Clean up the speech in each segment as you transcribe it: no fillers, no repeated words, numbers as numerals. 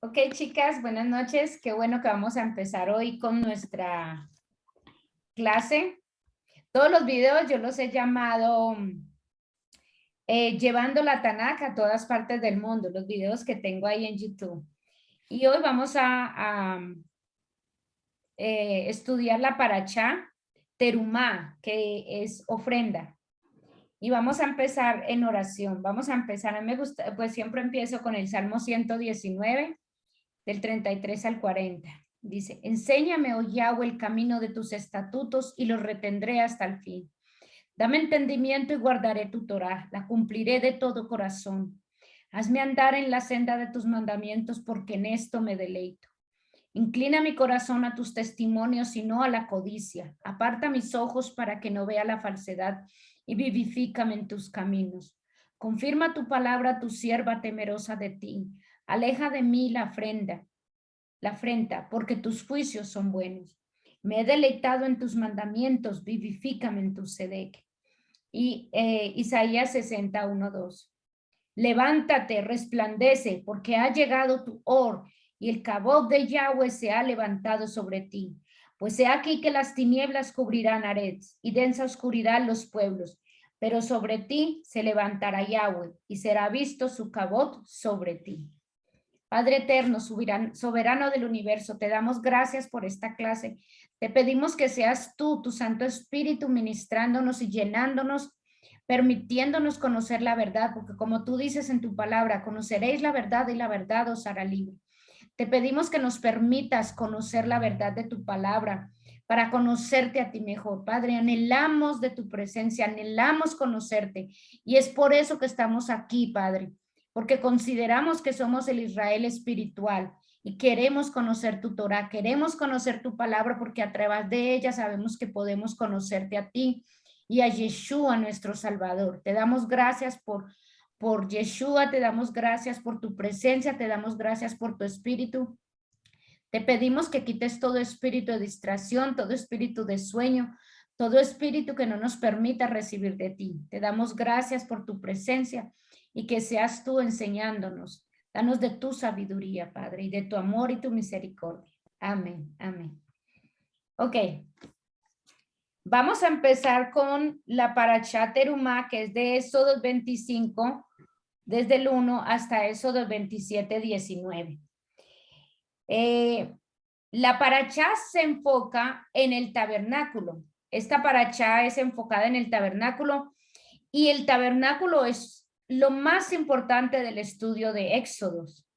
Ok, chicas, buenas noches. Qué bueno que vamos a empezar hoy con nuestra clase. Todos los videos yo los he llamado Llevando la Tanakh a todas partes del mundo, los videos que tengo ahí en YouTube. Y hoy vamos a estudiar la Parashá Terumá, que es ofrenda. Y vamos a empezar en oración. Vamos a empezar, a mí me gusta, pues siempre empiezo con el Salmo 119, del 33 al 40. Dice, enséñame, oh Yahweh, el camino de tus estatutos y los retendré hasta el fin. Dame entendimiento y guardaré tu Torá, la cumpliré de todo corazón. Hazme andar en la senda de tus mandamientos, porque en esto me deleito. Inclina mi corazón a tus testimonios y no a la codicia. Aparta mis ojos para que no vea la falsedad y vivifícame en tus caminos. Confirma tu palabra, tu sierva temerosa de ti. Aleja de mí la afrenta, porque tus juicios son buenos. Me he deleitado en tus mandamientos, vivifícame en tu sedec. Y Isaías 61:2. Levántate, resplandece, porque ha llegado tu hor, y el cabot de Yahweh se ha levantado sobre ti. Pues he aquí que las tinieblas cubrirán Aretz, y densa oscuridad los pueblos, pero sobre ti se levantará Yahweh, y será visto su cabot sobre ti. Padre eterno, soberano del universo, te damos gracias por esta clase. Te pedimos que seas tú, tu Santo Espíritu, ministrándonos y llenándonos, permitiéndonos conocer la verdad, porque como tú dices en tu palabra, conoceréis la verdad y la verdad os hará libre. Te pedimos que nos permitas conocer la verdad de tu palabra para conocerte a ti mejor. Padre, anhelamos de tu presencia, anhelamos conocerte y es por eso que estamos aquí, Padre, porque consideramos que somos el Israel espiritual y queremos conocer tu Torah, queremos conocer tu palabra porque a través de ella sabemos que podemos conocerte a ti y a Yeshua, nuestro Salvador. Te damos gracias por Yeshua, te damos gracias por tu presencia, te damos gracias por tu espíritu. Te pedimos que quites todo espíritu de distracción, todo espíritu de sueño, todo espíritu que no nos permita recibir de ti. Te damos gracias por tu presencia y que seas tú enseñándonos. Danos de tu sabiduría, Padre, y de tu amor y tu misericordia. Amén, amén. Ok. Vamos a empezar con la Parashá Terumá, que es de Éxodo 25, desde el 1 hasta Éxodo 27, 19. La Parashá se enfoca en el tabernáculo. Esta Parashá es enfocada en el tabernáculo y el tabernáculo es lo más importante del estudio de Éxodos.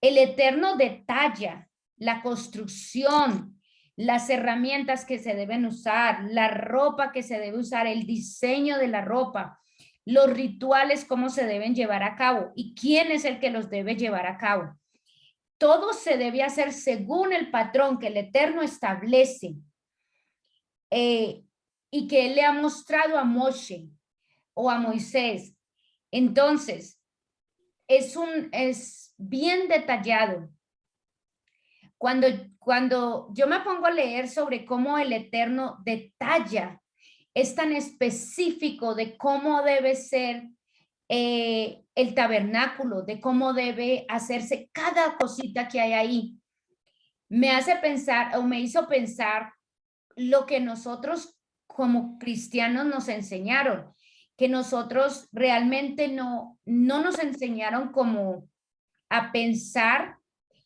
El Eterno detalla la construcción, las herramientas que se deben usar, la ropa que se debe usar, el diseño de la ropa, los rituales, cómo se deben llevar a cabo y quién es el que los debe llevar a cabo. Todo se debe hacer según el patrón que el Eterno establece y que él le ha mostrado a Moshe o a Moisés. Entonces, es bien detallado. Cuando yo me pongo a leer sobre cómo el Eterno detalla, es tan específico de cómo debe ser el tabernáculo, de cómo debe hacerse cada cosita que hay ahí. Me hace pensar o me hizo pensar lo que nosotros como cristianos nos enseñaron, que nosotros realmente no nos enseñaron como a pensar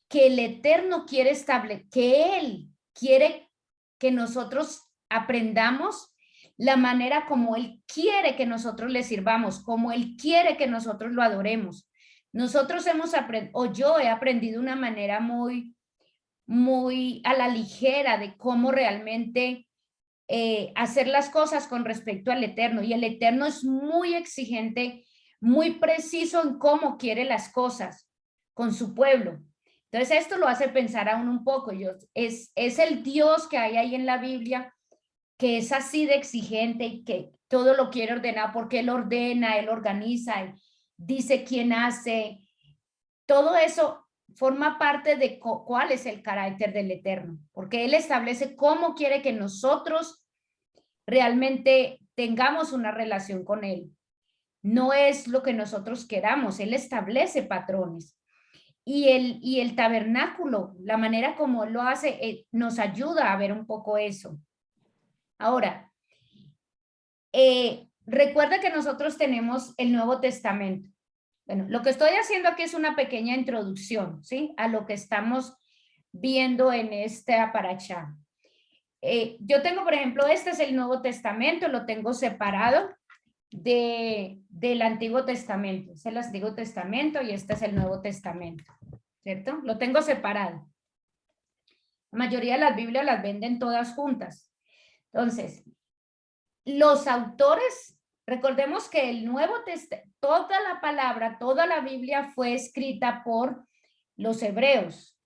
que el Eterno quiere establecer, que Él quiere que nosotros aprendamos la manera como Él quiere que nosotros le sirvamos, como Él quiere que nosotros lo adoremos. Nosotros hemos aprendido, o yo he aprendido una manera muy a la ligera de cómo realmente hacer las cosas con respecto al Eterno. Y el Eterno es muy exigente, muy preciso en cómo quiere las cosas con su pueblo. Entonces esto lo hace pensar aún un poco. Es el Dios que hay ahí en la Biblia, que es así de exigente y que todo lo quiere ordenar porque Él ordena, Él organiza, Él dice quién hace. Todo eso forma parte de cuál es el carácter del Eterno, porque Él establece cómo quiere que nosotros realmente tengamos una relación con Él. No es lo que nosotros queramos, Él establece patrones. y el tabernáculo, la manera como lo hace, nos ayuda a ver un poco eso. Ahora, recuerda que nosotros tenemos el Nuevo Testamento. Bueno, lo que estoy haciendo aquí es una pequeña introducción, ¿sí? A lo que estamos viendo en esta paracha. Yo tengo, por ejemplo, este es el Nuevo Testamento, lo tengo separado del Antiguo Testamento. Es el Antiguo Testamento y este es el Nuevo Testamento, ¿cierto? Lo tengo separado. La mayoría de las Biblias las venden todas juntas. Entonces, los autores, recordemos que el Nuevo Testamento, toda la palabra, toda la Biblia fue escrita por los hebreos.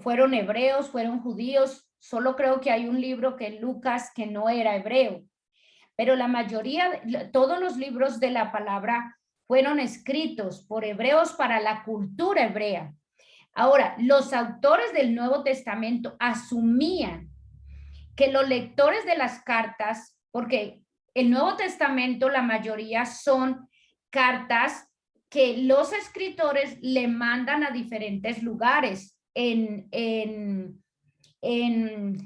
Fueron hebreos, fueron judíos. Solo creo que hay un libro que Lucas que no era hebreo. Pero la mayoría, todos los libros de la palabra fueron escritos por hebreos para la cultura hebrea. Ahora, los autores del Nuevo Testamento asumían que los lectores de las cartas, porque el Nuevo Testamento, la mayoría son cartas que los escritores le mandan a diferentes lugares en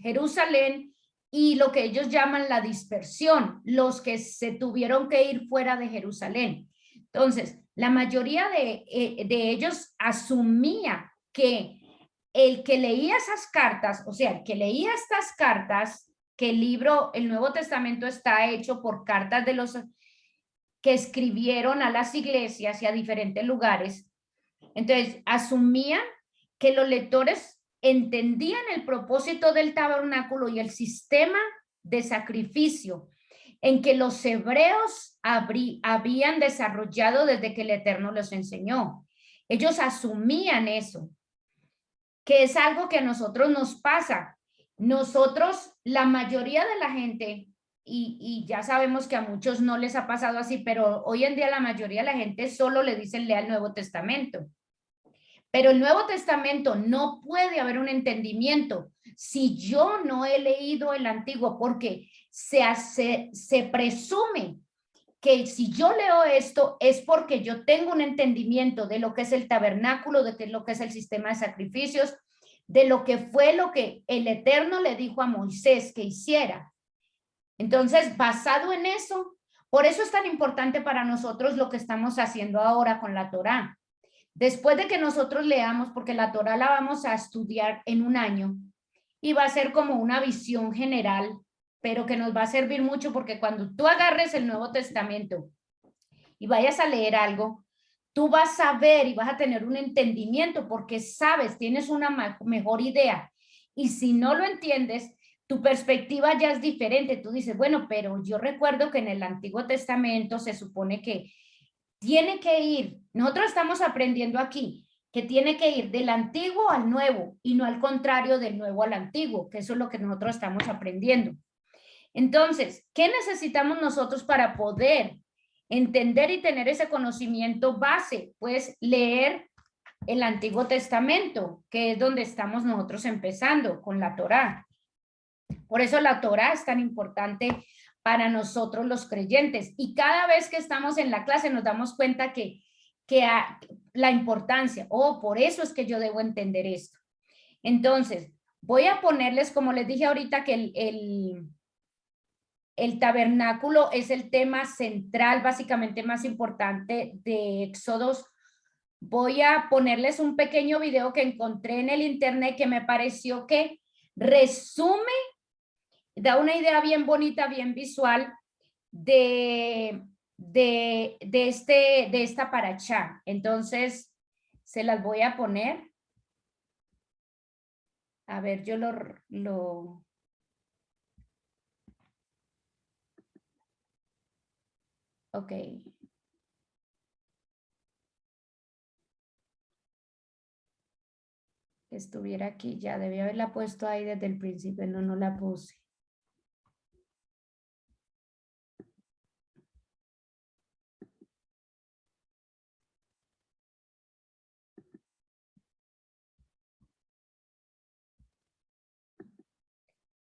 Jerusalén y lo que ellos llaman la dispersión, los que se tuvieron que ir fuera de Jerusalén. Entonces, la mayoría de ellos asumía que el que leía esas cartas, o sea, el que leía estas cartas, que el libro, el Nuevo Testamento está hecho por cartas de los que escribieron a las iglesias y a diferentes lugares. Entonces, asumían que los lectores entendían el propósito del tabernáculo y el sistema de sacrificio en que los hebreos habían desarrollado desde que el Eterno los enseñó. Ellos asumían eso, que es algo que a nosotros nos pasa. Nosotros, la mayoría de la gente, y ya sabemos que a muchos no les ha pasado así, pero hoy en día la mayoría de la gente solo le dicen lea el Nuevo Testamento. Pero el Nuevo Testamento no puede haber un entendimiento si yo no he leído el Antiguo, porque se presume que si yo leo esto es porque yo tengo un entendimiento de lo que es el tabernáculo, de lo que es el sistema de sacrificios, de lo que fue lo que el Eterno le dijo a Moisés que hiciera. Entonces, basado en eso, por eso es tan importante para nosotros lo que estamos haciendo ahora con la Torá. Después de que nosotros leamos, porque la Torá la vamos a estudiar en un año y va a ser como una visión general, pero que nos va a servir mucho porque cuando tú agarres el Nuevo Testamento y vayas a leer algo, tú vas a ver y vas a tener un entendimiento porque sabes, tienes una mejor idea. Y si no lo entiendes, tu perspectiva ya es diferente. Tú dices, bueno, pero yo recuerdo que en el Antiguo Testamento se supone que tiene que ir, nosotros estamos aprendiendo aquí, que tiene que ir del antiguo al nuevo y no al contrario del nuevo al antiguo, que eso es lo que nosotros estamos aprendiendo. Entonces, ¿qué necesitamos nosotros para poder entender y tener ese conocimiento base? Pues leer el Antiguo Testamento, que es donde estamos nosotros empezando con la Torá. Por eso la Torá es tan importante para nosotros los creyentes. Y cada vez que estamos en la clase nos damos cuenta que la importancia, por eso es que yo debo entender esto. Entonces, voy a ponerles, como les dije ahorita, que el tabernáculo es el tema central, básicamente más importante de Éxodos. Voy a ponerles un pequeño video que encontré en el internet que me pareció que resume, da una idea bien bonita, bien visual de esta paracha. Entonces, se las voy a poner. A ver, yo lo... Ok. Estuviera aquí, ya debía haberla puesto ahí desde el principio, no la puse.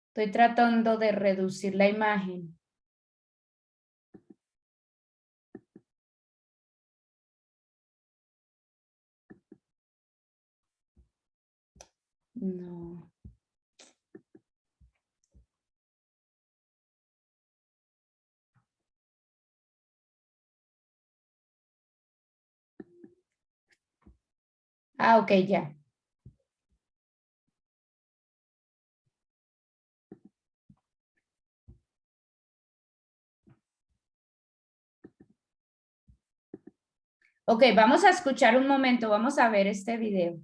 Estoy tratando de reducir la imagen. No. Ah, ok, ya. Ok, vamos a escuchar un momento, vamos a ver este video.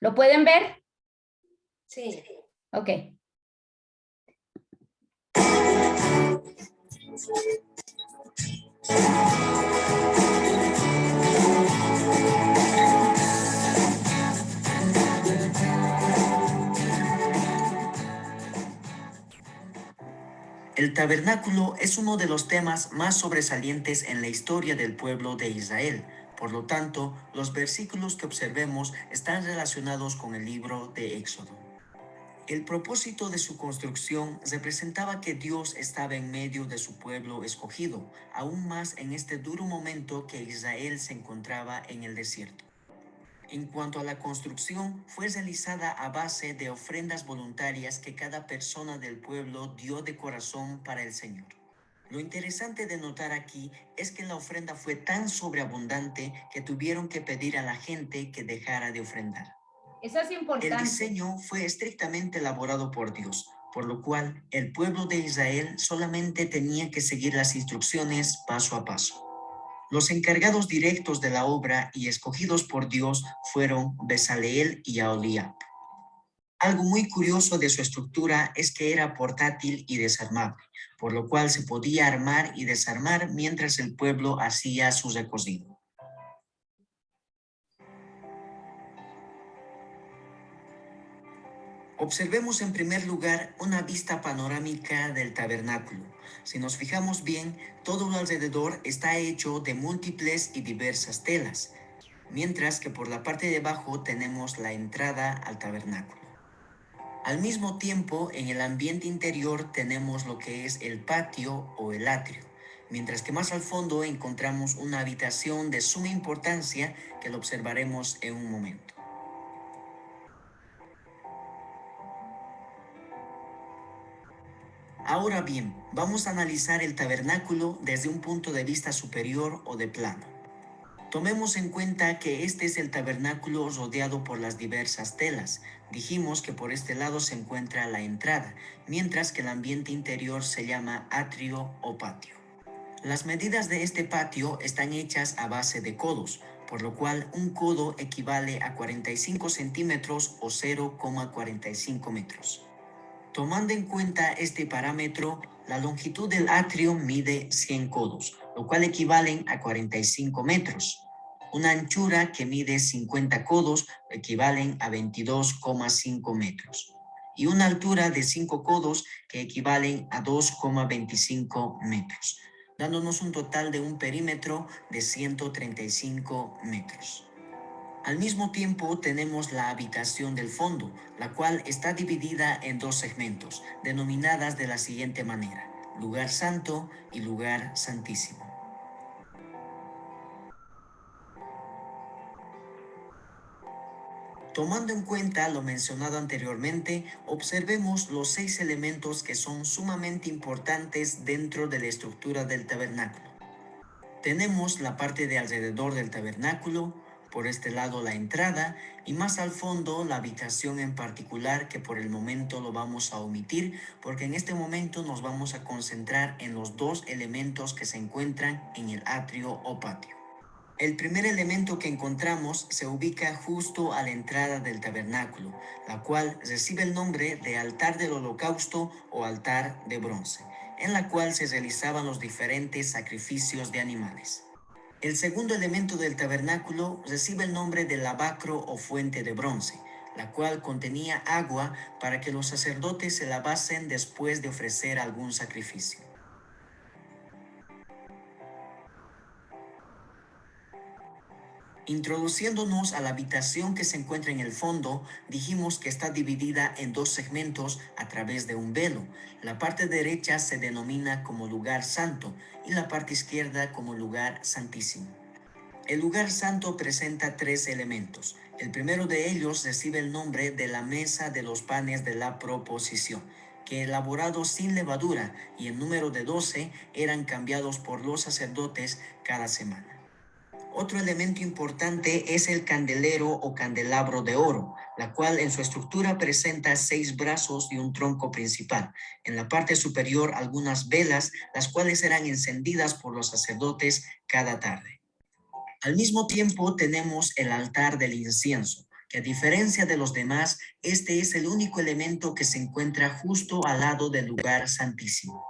¿Lo pueden ver? Sí. Ok. El tabernáculo es uno de los temas más sobresalientes en la historia del pueblo de Israel. Por lo tanto, los versículos que observemos están relacionados con el libro de Éxodo. El propósito de su construcción representaba que Dios estaba en medio de su pueblo escogido, aún más en este duro momento que Israel se encontraba en el desierto. En cuanto a la construcción, fue realizada a base de ofrendas voluntarias que cada persona del pueblo dio de corazón para el Señor. Lo interesante de notar aquí es que la ofrenda fue tan sobreabundante que tuvieron que pedir a la gente que dejara de ofrendar. Eso es importante. El diseño fue estrictamente elaborado por Dios, por lo cual el pueblo de Israel solamente tenía que seguir las instrucciones paso a paso. Los encargados directos de la obra y escogidos por Dios fueron Bezaleel y Aholiab. Algo muy curioso de su estructura es que era portátil y desarmable, por lo cual se podía armar y desarmar mientras el pueblo hacía su recorrido. Observemos en primer lugar una vista panorámica del tabernáculo. Si nos fijamos bien, todo lo alrededor está hecho de múltiples y diversas telas, mientras que por la parte de abajo tenemos la entrada al tabernáculo. Al mismo tiempo, en el ambiente interior tenemos lo que es el patio o el atrio, mientras que más al fondo encontramos una habitación de suma importancia que lo observaremos en un momento. Ahora bien, vamos a analizar el tabernáculo desde un punto de vista superior o de plano. Tomemos en cuenta que este es el tabernáculo rodeado por las diversas telas. Dijimos que por este lado se encuentra la entrada, mientras que el ambiente interior se llama atrio o patio. Las medidas de este patio están hechas a base de codos, por lo cual un codo equivale a 45 centímetros o 0,45 metros. Tomando en cuenta este parámetro, la longitud del atrio mide 100 codos, lo cual equivalen a 45 metros. Una anchura que mide 50 codos equivalen a 22,5 metros. Y una altura de 5 codos que equivalen a 2,25 metros, dándonos un total de un perímetro de 135 metros. Al mismo tiempo tenemos la habitación del fondo, la cual está dividida en dos segmentos, denominadas de la siguiente manera: lugar santo y lugar santísimo. Tomando en cuenta lo mencionado anteriormente, observemos los 6 elementos que son sumamente importantes dentro de la estructura del tabernáculo. Tenemos la parte de alrededor del tabernáculo, por este lado la entrada y más al fondo la habitación en particular, que por el momento lo vamos a omitir porque en este momento nos vamos a concentrar en los dos elementos que se encuentran en el atrio o patio. El primer elemento que encontramos se ubica justo a la entrada del tabernáculo, la cual recibe el nombre de altar del holocausto o altar de bronce, en la cual se realizaban los diferentes sacrificios de animales. El segundo elemento del tabernáculo recibe el nombre de lavacro o fuente de bronce, la cual contenía agua para que los sacerdotes se lavasen después de ofrecer algún sacrificio. Introduciéndonos a la habitación que se encuentra en el fondo, dijimos que está dividida en dos segmentos a través de un velo. La parte derecha se denomina como lugar santo y la parte izquierda como lugar santísimo. El lugar santo presenta tres elementos. El primero de ellos recibe el nombre de la mesa de los panes de la proposición, que elaborados sin levadura y en número de 12 eran cambiados por los sacerdotes cada semana. Otro elemento importante es el candelero o candelabro de oro, la cual en su estructura presenta 6 brazos y un tronco principal. En la parte superior algunas velas, las cuales eran encendidas por los sacerdotes cada tarde. Al mismo tiempo tenemos el altar del incienso, que a diferencia de los demás, este es el único elemento que se encuentra justo al lado del lugar santísimo.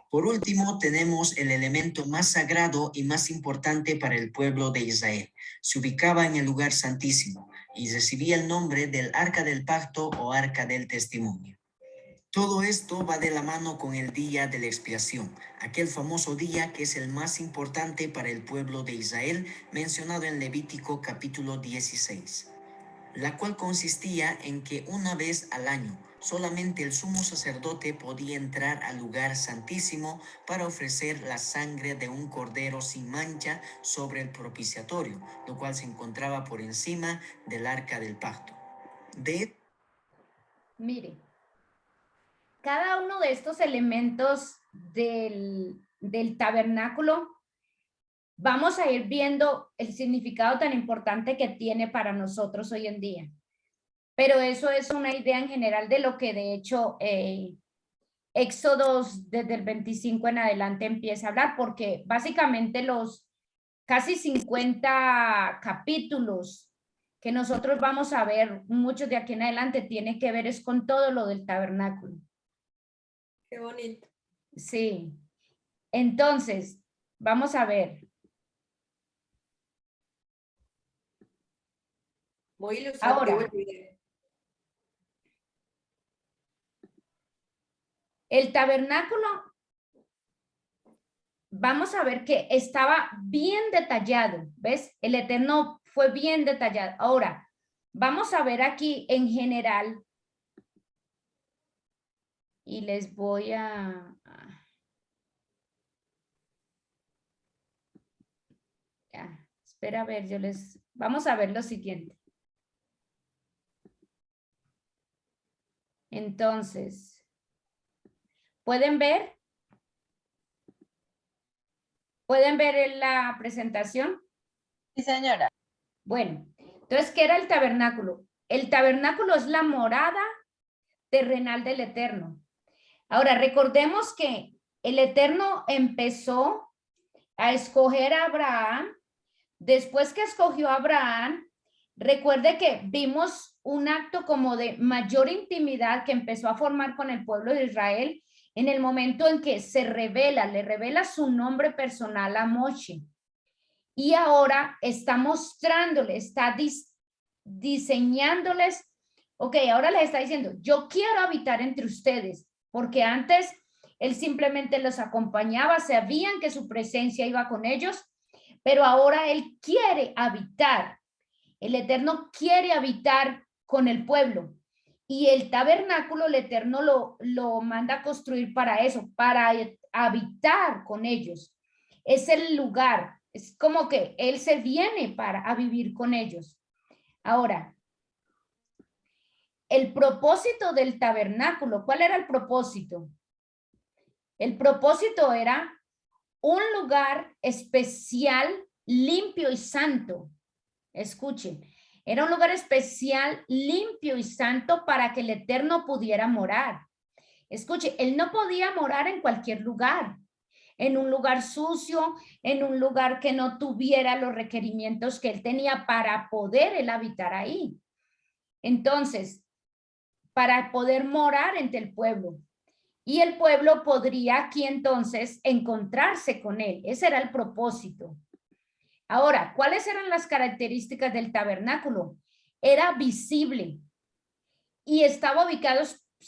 Por último, tenemos el elemento más sagrado y más importante para el pueblo de Israel. Se ubicaba en el lugar santísimo y recibía el nombre del Arca del Pacto o Arca del Testimonio. Todo esto va de la mano con el día de la expiación, aquel famoso día que es el más importante para el pueblo de Israel, mencionado en Levítico capítulo 16, la cual consistía en que una vez al año solamente el sumo sacerdote podía entrar al lugar santísimo para ofrecer la sangre de un cordero sin mancha sobre el propiciatorio, lo cual se encontraba por encima del arca del pacto. Mire, cada uno de estos elementos del tabernáculo, vamos a ir viendo el significado tan importante que tiene para nosotros hoy en día. Pero eso es una idea en general de lo que de hecho Éxodos desde el 25 en adelante empieza a hablar, porque básicamente los casi 50 capítulos que nosotros vamos a ver, muchos de aquí en adelante, tiene que ver es con todo lo del tabernáculo. Qué bonito. Sí. Entonces, vamos a ver. Muy ilustrativo Ahora, el video. el tabernáculo, vamos a ver que estaba bien detallado, ¿ves? El Eterno fue bien detallado. Ahora, vamos a ver aquí en general, y les voy a ya, espera a ver, vamos a ver lo siguiente. Entonces, ¿pueden ver? ¿Pueden ver en la presentación? Sí, señora. Bueno, entonces, ¿qué era el tabernáculo? El tabernáculo es la morada terrenal del Eterno. Ahora, recordemos que el Eterno empezó a escoger a Abraham. Después que escogió a Abraham, recuerde que vimos un acto como de mayor intimidad que empezó a formar con el pueblo de Israel en el momento en que le revela su nombre personal a Moshe. Y ahora está mostrándole, está diseñándoles, ok, ahora les está diciendo, yo quiero habitar entre ustedes, porque antes él simplemente los acompañaba, sabían que su presencia iba con ellos, pero ahora él quiere habitar. El Eterno quiere habitar con el pueblo. Y el tabernáculo, el Eterno lo manda a construir para eso, para habitar con ellos. Es el lugar, es como que él se viene a vivir con ellos. Ahora, el propósito del tabernáculo, ¿cuál era el propósito? El propósito era un lugar especial, limpio y santo. Escuchen, era un lugar especial, limpio y santo para que el Eterno pudiera morar. Escuche, él no podía morar en cualquier lugar, en un lugar sucio, en un lugar que no tuviera los requerimientos que él tenía para poder él habitar ahí. Entonces, para poder morar entre el pueblo. Y el pueblo podría aquí entonces encontrarse con él. Ese era el propósito. Ahora, ¿cuáles eran las características del tabernáculo? Era visible y estaba ubicado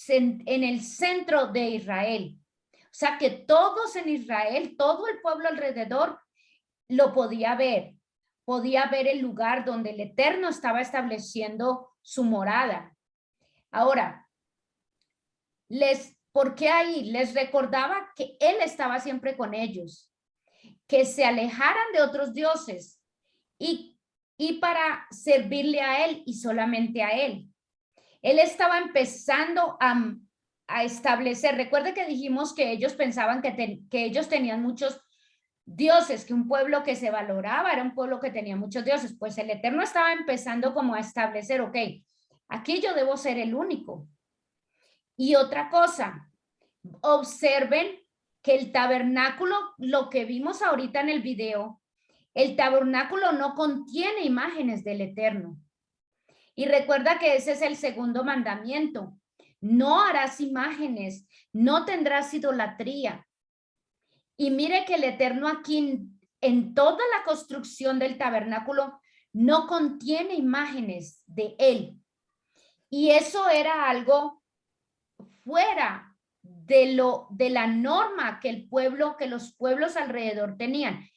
en el centro de Israel. O sea que todos en Israel, todo el pueblo alrededor lo podía ver el lugar donde el Eterno estaba estableciendo su morada. Ahora, ¿por qué ahí? Les recordaba que él estaba siempre con ellos, que se alejaran de otros dioses y para servirle a Él y solamente a Él. Él estaba empezando a establecer, recuerde que dijimos que ellos pensaban que ellos tenían muchos dioses, que un pueblo que se valoraba era un pueblo que tenía muchos dioses. Pues el Eterno estaba empezando como a establecer, ok, aquí yo debo ser el único. Y otra cosa, observen que el tabernáculo, lo que vimos ahorita en el video, el tabernáculo no contiene imágenes del Eterno. Y recuerda que ese es el segundo mandamiento. No harás imágenes, no tendrás idolatría. Y mire que el Eterno aquí en toda la construcción del tabernáculo no contiene imágenes de Él. Y eso era algo fuera de la norma que los pueblos alrededor tenían.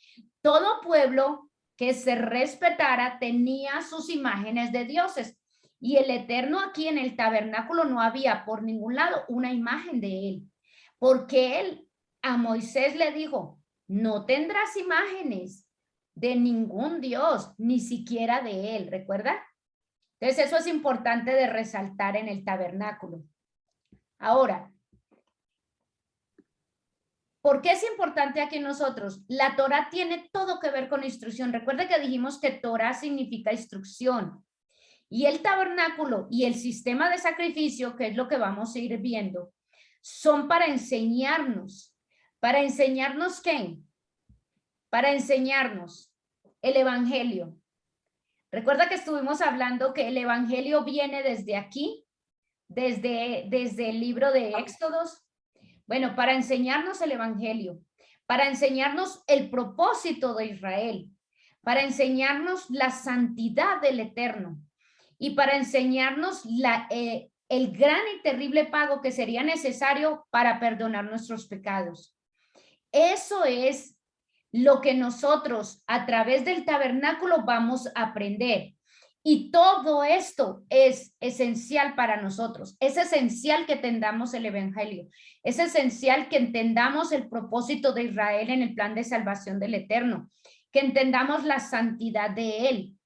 Todo pueblo que se respetara tenía sus imágenes de dioses. Y el Eterno aquí en el tabernáculo no había por ningún lado una imagen de Él. Porque Él a Moisés le dijo, no tendrás imágenes de ningún Dios, ni siquiera de Él, ¿recuerda? Entonces eso es importante de resaltar en el tabernáculo. Ahora, ¿por qué es importante aquí nosotros? La Torah tiene todo que ver con instrucción. Recuerda que dijimos que Torah significa instrucción. Y el tabernáculo y el sistema de sacrificio, que es lo que vamos a ir viendo, son para enseñarnos. ¿Para enseñarnos qué? Para enseñarnos el evangelio. Recuerda que estuvimos hablando que el evangelio viene desde aquí, desde el libro de Éxodos. Bueno, para enseñarnos el evangelio, para enseñarnos el propósito de Israel, para enseñarnos la santidad del Eterno y para enseñarnos el gran y terrible pago que sería necesario para perdonar nuestros pecados. Eso es lo que nosotros a través del tabernáculo vamos a aprender. Y todo esto es esencial para nosotros. Es esencial que entendamos el evangelio. Es esencial que entendamos el propósito de Israel en el plan de salvación del Eterno. Que entendamos la santidad de Él.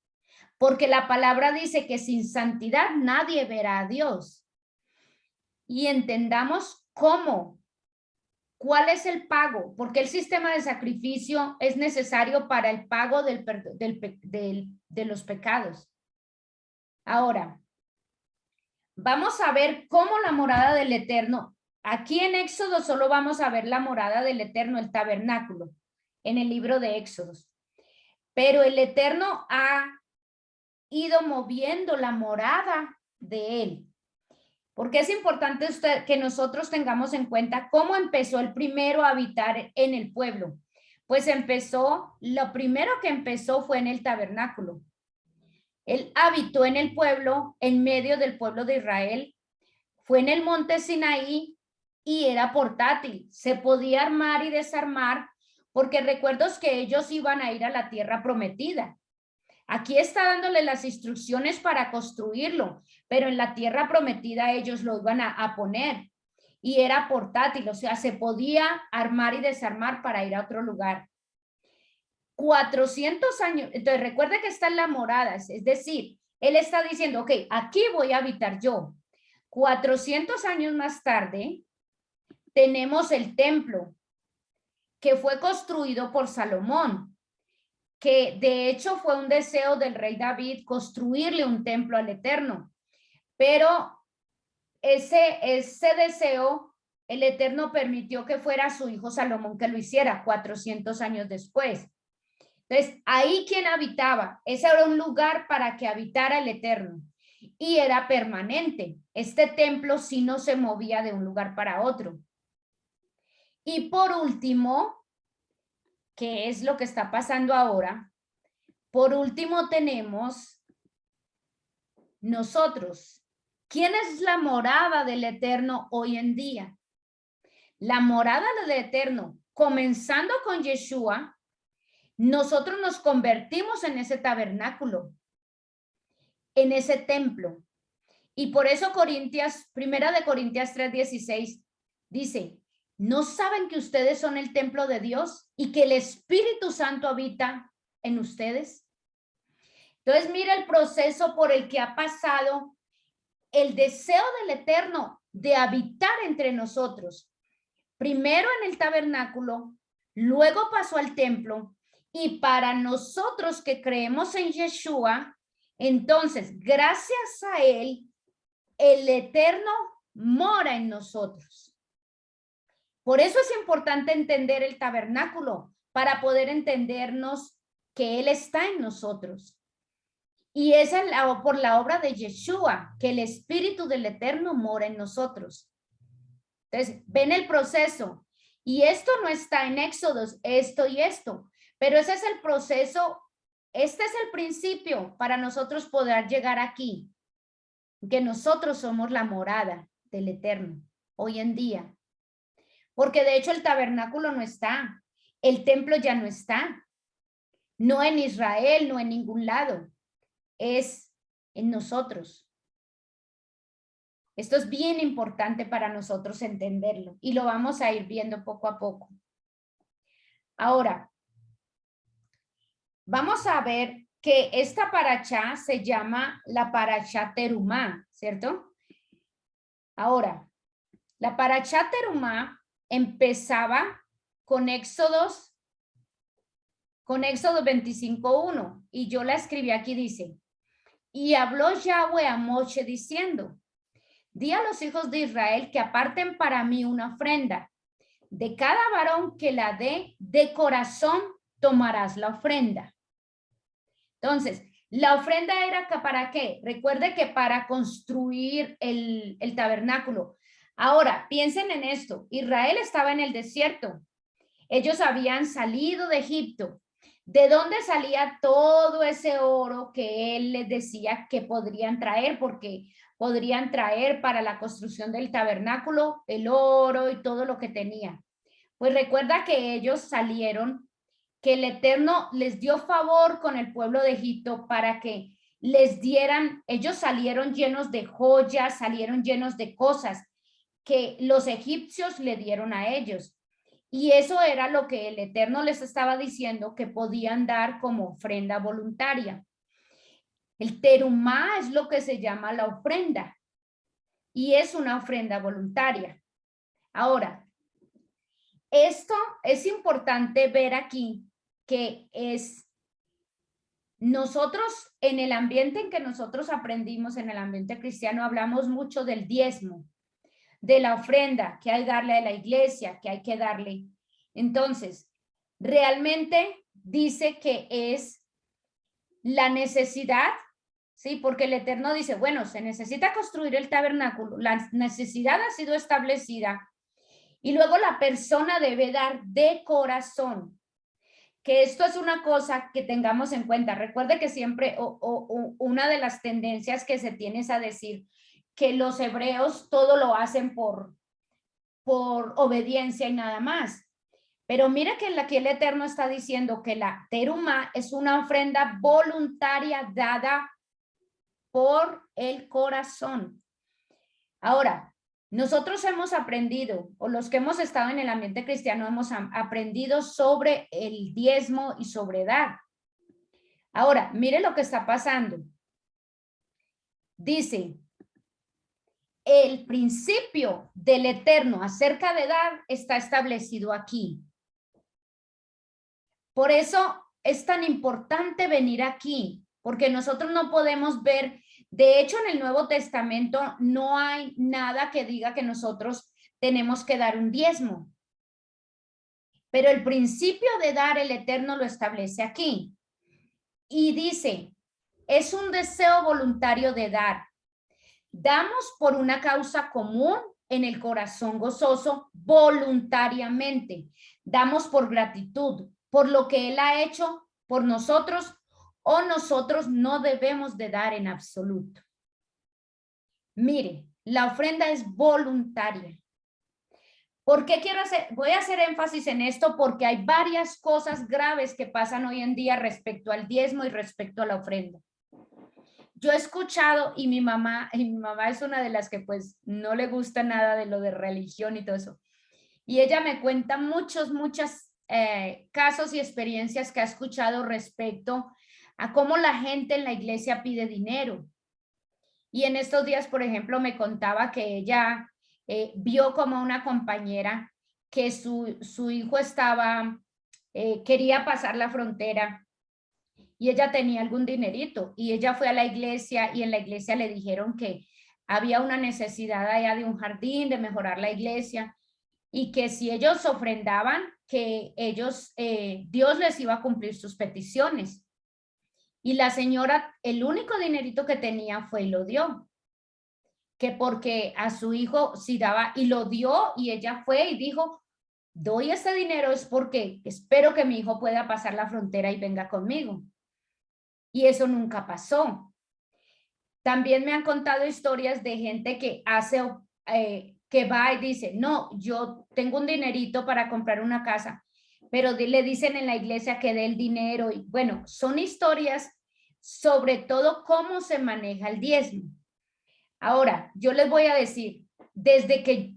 Porque la palabra dice que sin santidad nadie verá a Dios. Y entendamos cómo. ¿Cuál es el pago? Porque el sistema de sacrificio es necesario para el pago de los pecados. Ahora, vamos a ver cómo la morada del Eterno. Aquí en Éxodo solo vamos a ver la morada del Eterno, el tabernáculo, en el libro de Éxodos. Pero el Eterno ha ido moviendo la morada de Él. Porque es importante que nosotros tengamos en cuenta cómo empezó el primero a habitar en el pueblo. Pues lo primero que empezó fue en el tabernáculo. Él habitó en el pueblo, en medio del pueblo de Israel. Fue en el monte Sinaí y era portátil. Se podía armar y desarmar porque recuerdos que ellos iban a ir a la tierra prometida. Aquí está dándole las instrucciones para construirlo, pero en la tierra prometida ellos lo iban a poner y era portátil, o sea, se podía armar y desarmar para ir a otro lugar. 400 años, entonces recuerde que está en la morada, es decir, él está diciendo, ok, aquí voy a habitar yo. 400 años más tarde, tenemos el templo que fue construido por Salomón, que de hecho fue un deseo del rey David construirle un templo al Eterno, pero ese deseo el Eterno permitió que fuera su hijo Salomón que lo hiciera 400 años después. Entonces, ahí ¿quién habitaba? Ese era un lugar para que habitara el Eterno y era permanente. Este templo sí no se movía de un lugar para otro. Y por último, ¿qué es lo que está pasando ahora? Por último tenemos nosotros. ¿Quién es la morada del Eterno hoy en día? La morada del Eterno, comenzando con Yeshua, nosotros nos convertimos en ese tabernáculo, en ese templo. Y por eso Primera de Corintias 3:16 dice, ¿no saben que ustedes son el templo de Dios y que el Espíritu Santo habita en ustedes? Entonces, mira el proceso por el que ha pasado el deseo del Eterno de habitar entre nosotros. Primero en el tabernáculo, luego pasó al templo, y para nosotros que creemos en Yeshua, entonces, gracias a él, el Eterno mora en nosotros. Por eso es importante entender el tabernáculo, para poder entendernos que él está en nosotros. Y es por la obra de Yeshua que el Espíritu del Eterno mora en nosotros. Entonces, ven el proceso. Y esto no está en Éxodos, esto y esto. Pero ese es el proceso, este es el principio para nosotros poder llegar aquí. Que nosotros somos la morada del Eterno hoy en día. Porque de hecho el tabernáculo no está. El templo ya no está. No en Israel, no en ningún lado. Es en nosotros. Esto es bien importante para nosotros entenderlo y lo vamos a ir viendo poco a poco. Ahora, vamos a ver que esta parashá se llama la parashá Terumá, ¿cierto? Ahora, la parashá Terumá empezaba con Éxodo 25:1 y yo la escribí aquí, dice: y habló Yahweh a Moshe diciendo: di a los hijos de Israel que aparten para mí una ofrenda. De cada varón que la dé, de corazón tomarás la ofrenda. Entonces, la ofrenda era ¿para qué? Recuerde que para construir el tabernáculo. Ahora, piensen en esto. Israel estaba en el desierto. Ellos habían salido de Egipto. ¿De dónde salía todo ese oro que él les decía que podrían traer? Porque podrían traer para la construcción del tabernáculo el oro y todo lo que tenían. Pues recuerda que ellos salieron, que el Eterno les dio favor con el pueblo de Egipto para que les dieran, ellos salieron llenos de joyas, salieron llenos de cosas que los egipcios le dieron a ellos. Y eso era lo que el Eterno les estaba diciendo que podían dar como ofrenda voluntaria. El terumá es lo que se llama la ofrenda y es una ofrenda voluntaria. Ahora, esto es importante ver aquí que es nosotros en el ambiente en que nosotros aprendimos, en el ambiente cristiano, hablamos mucho del diezmo, de la ofrenda que hay que darle a la iglesia, que hay que darle. Entonces, realmente dice que es la necesidad, ¿sí? Porque el Eterno dice, bueno, se necesita construir el tabernáculo, la necesidad ha sido establecida y luego la persona debe dar de corazón. Que esto es una cosa que tengamos en cuenta. Recuerde que siempre una de las tendencias que se tiene es a decir que los hebreos todo lo hacen por obediencia y nada más. Pero mira que aquí el Eterno está diciendo que la terumá es una ofrenda voluntaria dada por el corazón. Ahora, nosotros hemos aprendido, o los que hemos estado en el ambiente cristiano, hemos aprendido sobre el diezmo y sobre dar. Ahora, mire lo que está pasando. Dice, el principio del Eterno acerca de dar está establecido aquí. Por eso es tan importante venir aquí, porque nosotros no podemos ver. De hecho, en el Nuevo Testamento no hay nada que diga que nosotros tenemos que dar un diezmo. Pero el principio de dar el Eterno lo establece aquí. Y dice, es un deseo voluntario de dar. Damos por una causa común en el corazón gozoso voluntariamente. Damos por gratitud, por lo que Él ha hecho por nosotros, o nosotros no debemos de dar en absoluto. Mire, la ofrenda es voluntaria. ¿Por qué voy a hacer énfasis en esto? Porque hay varias cosas graves que pasan hoy en día respecto al diezmo y respecto a la ofrenda. Yo he escuchado, y mi mamá es una de las que pues no le gusta nada de lo de religión y todo eso. Y ella me cuenta muchos casos y experiencias que ha escuchado respecto a cómo la gente en la iglesia pide dinero. Y en estos días, por ejemplo, me contaba que ella vio como una compañera que su hijo quería pasar la frontera y ella tenía algún dinerito y ella fue a la iglesia y en la iglesia le dijeron que había una necesidad allá de un jardín, de mejorar la iglesia y que si ellos ofrendaban, que Dios les iba a cumplir sus peticiones. Y la señora, el único dinerito que tenía fue y lo dio. Que porque a su hijo sí daba y lo dio y ella fue y dijo, doy este dinero es porque espero que mi hijo pueda pasar la frontera y venga conmigo. Y eso nunca pasó. También me han contado historias de gente que que va y dice, no, yo tengo un dinerito para comprar una casa, pero le dicen en la iglesia que dé el dinero. Y bueno, son historias sobre todo cómo se maneja el diezmo. Ahora, yo les voy a decir, desde que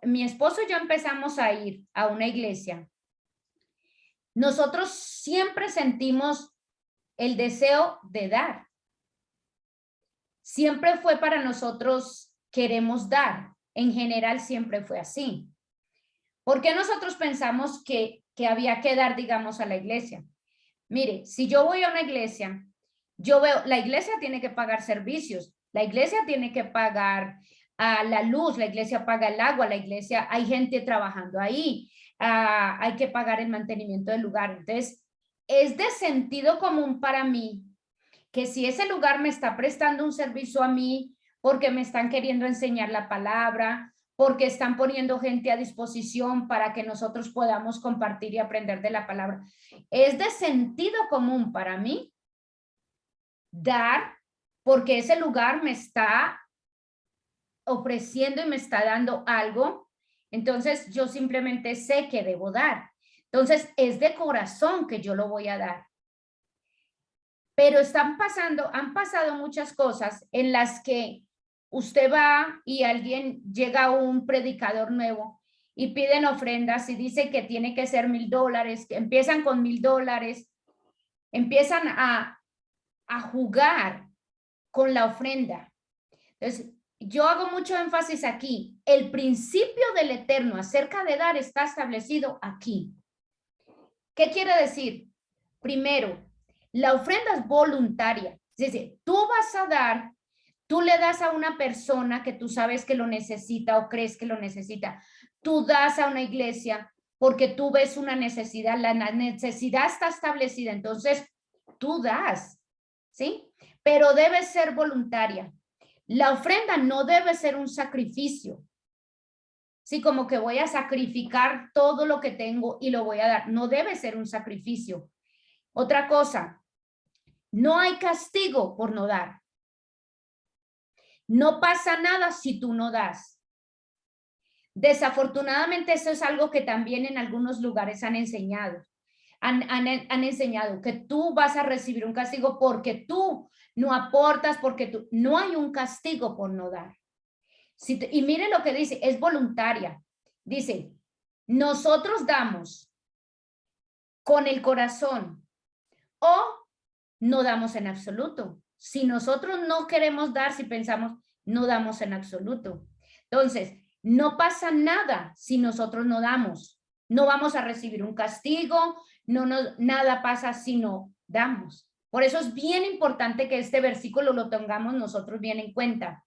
mi esposo y yo empezamos a ir a una iglesia, nosotros siempre sentimos el deseo de dar. Siempre fue para nosotros, queremos dar. En general siempre fue así. ¿Por qué nosotros pensamos que había que dar, digamos, a la iglesia? Mire, si yo voy a una iglesia, yo veo, la iglesia tiene que pagar servicios, la iglesia tiene que pagar la luz, la iglesia paga el agua, la iglesia, hay gente trabajando ahí, hay que pagar el mantenimiento del lugar. Entonces, es de sentido común para mí que si ese lugar me está prestando un servicio a mí, porque me están queriendo enseñar la palabra, porque están poniendo gente a disposición para que nosotros podamos compartir y aprender de la palabra. Es de sentido común para mí dar, porque ese lugar me está ofreciendo y me está dando algo, entonces yo simplemente sé que debo dar. Entonces es de corazón que yo lo voy a dar. Pero han pasado muchas cosas en las que usted va y llega un predicador nuevo y piden ofrendas y dice que tiene que ser $1,000, que empiezan con $1,000, empiezan a jugar con la ofrenda. Entonces, yo hago mucho énfasis aquí. El principio del Eterno acerca de dar está establecido aquí. ¿Qué quiere decir? Primero, la ofrenda es voluntaria. Es decir, tú vas a dar, tú le das a una persona que tú sabes que lo necesita o crees que lo necesita. Tú das a una iglesia porque tú ves una necesidad, la necesidad está establecida, entonces tú das, ¿sí? Pero debe ser voluntaria. La ofrenda no debe ser un sacrificio. Sí, como que voy a sacrificar todo lo que tengo y lo voy a dar. No debe ser un sacrificio. Otra cosa, no hay castigo por no dar. No pasa nada si tú no das. Desafortunadamente eso es algo que también en algunos lugares han enseñado. Han enseñado que tú vas a recibir un castigo porque tú no aportas, porque tú no hay un castigo por no dar. Y mire lo que dice, es voluntaria. Dice, nosotros damos con el corazón o no damos en absoluto. Si nosotros no queremos dar, si pensamos, no damos en absoluto. Entonces, no pasa nada si nosotros no damos. No vamos a recibir un castigo, nada pasa si no damos. Por eso es bien importante que este versículo lo tengamos nosotros bien en cuenta.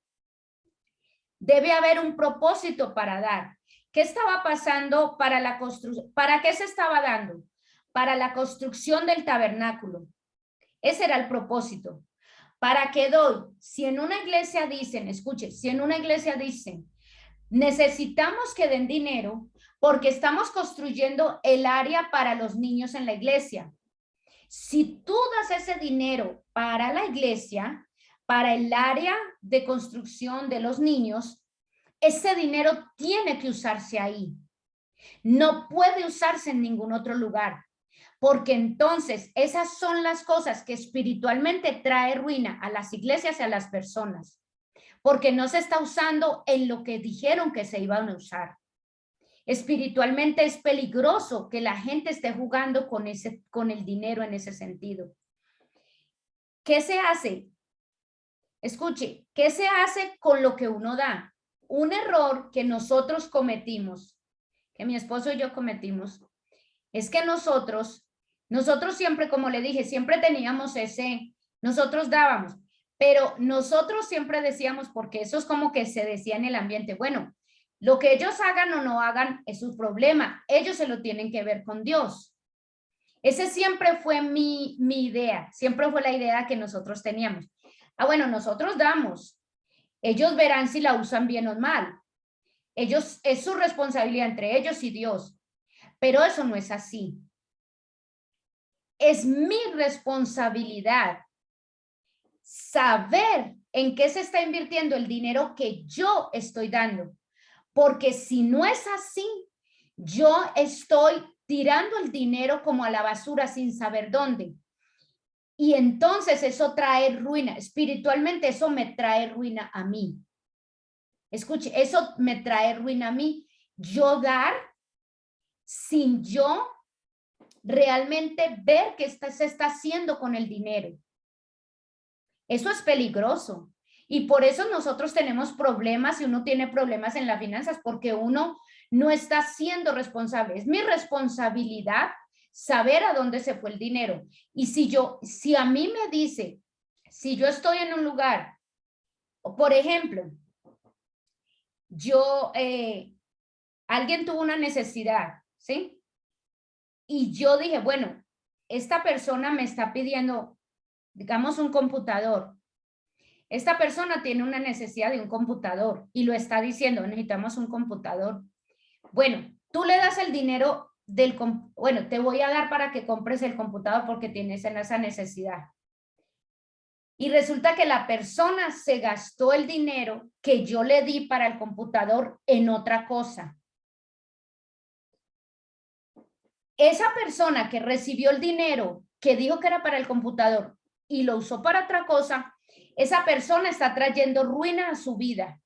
Debe haber un propósito para dar. ¿Qué estaba pasando para la construcción? ¿Para qué se estaba dando? Para la construcción del tabernáculo. Ese era el propósito. ¿Para qué doy? Si en una iglesia dicen, escuche, si en una iglesia dicen, necesitamos que den dinero porque estamos construyendo el área para los niños en la iglesia. Si tú das ese dinero para la iglesia, para el área de construcción de los niños, ese dinero tiene que usarse ahí. No puede usarse en ningún otro lugar, porque entonces esas son las cosas que espiritualmente trae ruina a las iglesias y a las personas, porque no se está usando en lo que dijeron que se iban a usar. Espiritualmente es peligroso que la gente esté jugando con el dinero en ese sentido. ¿qué se hace? Escuche, ¿qué se hace con lo que uno da? Un error que nosotros cometimos, que mi esposo y yo cometimos, es que nosotros siempre, como le dije, siempre teníamos nosotros dábamos, pero nosotros siempre decíamos, porque eso es como que se decía en el ambiente, bueno, lo que ellos hagan o no hagan es su problema, ellos se lo tienen que ver con Dios. Ese siempre fue mi idea, siempre fue la idea que nosotros teníamos. Bueno, nosotros damos, ellos verán si la usan bien o mal. Ellos, es su responsabilidad entre ellos y Dios, pero eso no es así. Es mi responsabilidad saber en qué se está invirtiendo el dinero que yo estoy dando, porque si no es así, yo estoy tirando el dinero como a la basura sin saber dónde. Y entonces eso trae ruina. Espiritualmente eso me trae ruina a mí. Escuche, eso me trae ruina a mí. Yo dar sin yo realmente ver qué se está haciendo con el dinero. Eso es peligroso. Y por eso nosotros tenemos problemas y uno tiene problemas en las finanzas porque uno no está siendo responsable. Es mi responsabilidad saber a dónde se fue el dinero. Y si a mí me dice, si yo estoy en un lugar, por ejemplo, alguien tuvo una necesidad, ¿sí? Y yo dije, bueno, esta persona me está pidiendo, digamos, un computador. Esta persona tiene una necesidad de un computador y lo está diciendo, necesitamos un computador. Bueno, tú le das el dinero bueno, te voy a dar para que compres el computador porque tienes esa necesidad. Y resulta que la persona se gastó el dinero que yo le di para el computador en otra cosa. Esa persona que recibió el dinero que dijo que era para el computador y lo usó para otra cosa, esa persona está trayendo ruina a su vida.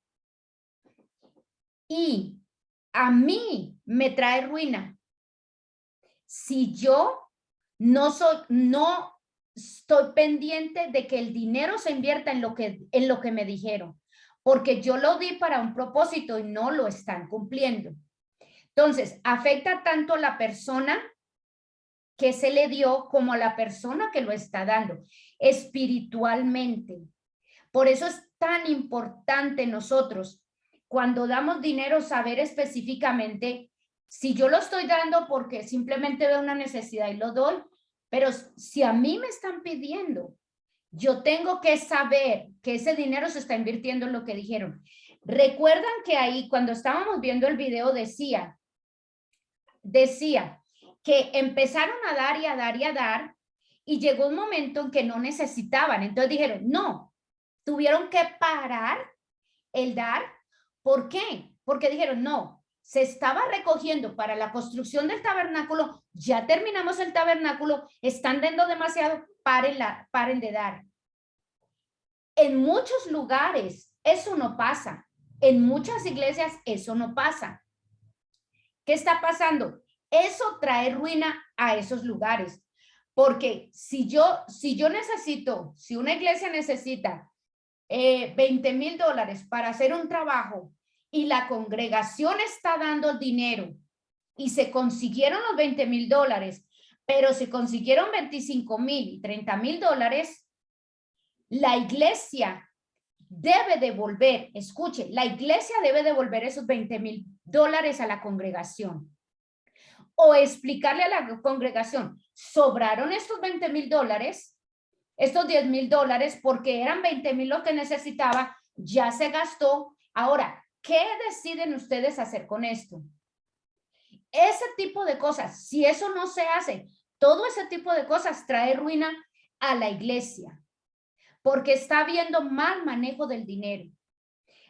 Y a mí me trae ruina si yo no estoy pendiente de que el dinero se invierta en lo que me dijeron, porque yo lo di para un propósito y no lo están cumpliendo. Entonces, afecta tanto a la persona que se le dio como a la persona que lo está dando espiritualmente. Por eso es tan importante nosotros, cuando damos dinero, saber específicamente si yo lo estoy dando porque simplemente veo una necesidad y lo doy, pero si a mí me están pidiendo, yo tengo que saber que ese dinero se está invirtiendo en lo que dijeron. Recuerdan que ahí cuando estábamos viendo el video decía que empezaron a dar y a dar y a dar y llegó un momento en que no necesitaban. Entonces dijeron, no, tuvieron que parar el dar. ¿Por qué? Porque dijeron, no, se estaba recogiendo para la construcción del tabernáculo, ya terminamos el tabernáculo, están dando demasiado, paren de dar. En muchos lugares eso no pasa, en muchas iglesias eso no pasa. ¿Qué está pasando? Eso trae ruina a esos lugares, porque si una iglesia necesita $20,000 para hacer un trabajo y la congregación está dando dinero y se consiguieron los $20,000, pero se consiguieron $25,000 y $30,000, la iglesia debe devolver, escuche, la iglesia debe devolver esos $20,000 a la congregación o explicarle a la congregación, sobraron estos $20,000, estos $10,000 porque eran 20,000 lo que necesitaba, ya se gastó. Ahora, ¿qué deciden ustedes hacer con esto? Ese tipo de cosas, si eso no se hace, todo ese tipo de cosas trae ruina a la iglesia porque está habiendo mal manejo del dinero.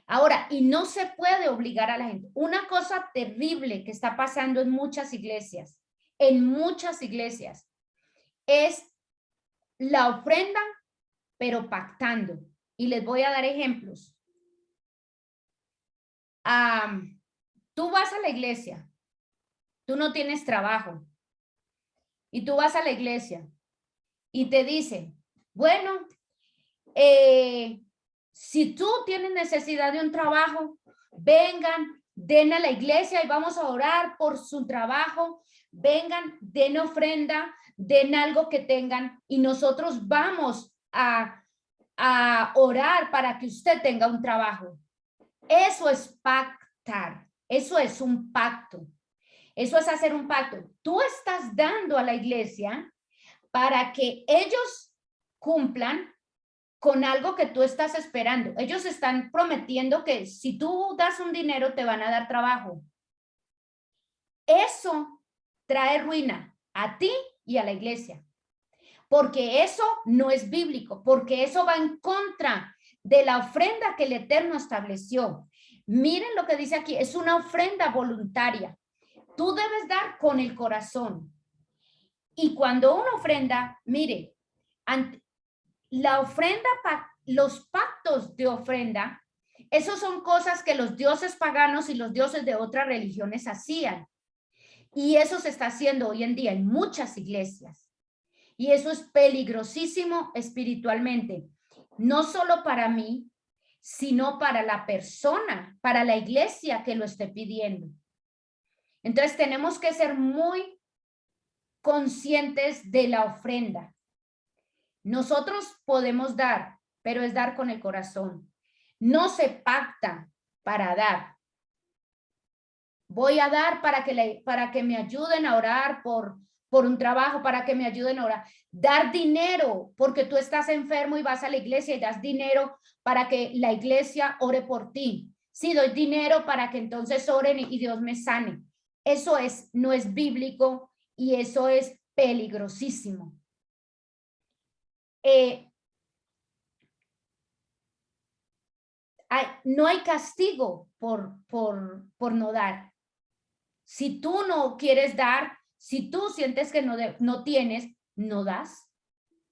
Ahora, y no se puede obligar a la gente. Una cosa terrible que está pasando en muchas iglesias, es la ofrenda, pero pactando. Y les voy a dar ejemplos. Tú vas a la iglesia, tú no tienes trabajo, y tú vas a la iglesia y te dicen, bueno, Si tú tienes necesidad de un trabajo, vengan, den a la iglesia y vamos a orar por su trabajo. Vengan, den ofrenda, den algo que tengan y nosotros vamos a orar para que usted tenga un trabajo. Eso es pactar, eso es un pacto. Eso es hacer un pacto. Tú estás dando a la iglesia para que ellos cumplan con algo que tú estás esperando. Ellos están prometiendo que si tú das un dinero te van a dar trabajo. Eso trae ruina a ti y a la iglesia, porque eso no es bíblico, porque eso va en contra de la ofrenda que el Eterno estableció. Miren lo que dice aquí, es una ofrenda voluntaria. Tú debes dar con el corazón. Y cuando una ofrenda, mire, la ofrenda, los pactos de ofrenda, esos son cosas que los dioses paganos y los dioses de otras religiones hacían. Y eso se está haciendo hoy en día en muchas iglesias. Y eso es peligrosísimo espiritualmente, no solo para mí, sino para la persona, para la iglesia que lo esté pidiendo. Entonces tenemos que ser muy conscientes de la ofrenda. Nosotros podemos dar, pero es dar con el corazón. No se pacta para dar. Voy a dar para que me ayuden a orar por un trabajo, para que me ayuden a orar. Dar dinero porque tú estás enfermo y vas a la iglesia y das dinero para que la iglesia ore por ti. Sí, doy dinero para que entonces oren y Dios me sane. Eso no es bíblico y eso es peligrosísimo. No hay castigo por no dar. Si tú no quieres dar, si tú sientes que no tienes, no das.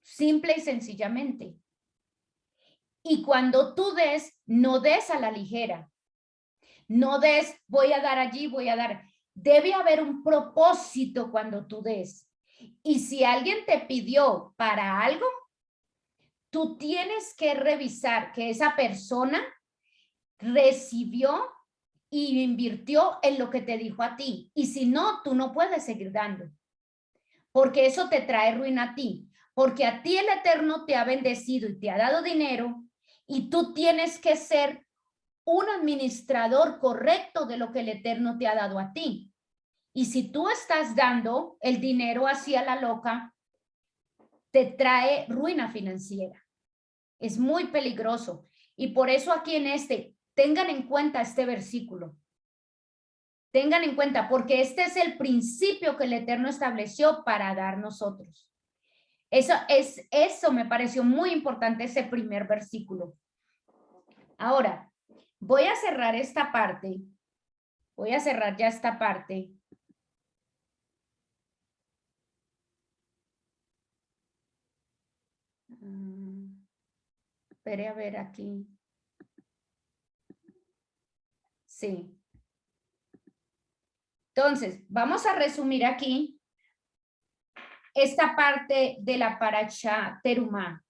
Simple y sencillamente. Y cuando tú des, no des a la ligera. No des, voy a dar allí, voy a dar. Debe haber un propósito cuando tú des. Y si alguien te pidió para algo, tú tienes que revisar que esa persona recibió y invirtió en lo que te dijo a ti. Y si no, tú no puedes seguir dando. Porque eso te trae ruina a ti. Porque a ti el Eterno te ha bendecido y te ha dado dinero y tú tienes que ser un administrador correcto de lo que el Eterno te ha dado a ti. Y si tú estás dando el dinero hacia la loca, te trae ruina financiera. Es muy peligroso. Y por eso aquí tengan en cuenta este versículo. Tengan en cuenta, porque este es el principio que el Eterno estableció para dar nosotros. Eso me pareció muy importante, ese primer versículo. Ahora, voy a cerrar esta parte. Voy a cerrar ya esta parte. Espere a ver aquí. Sí. Entonces, vamos a resumir aquí esta parte de la parashá Terumá.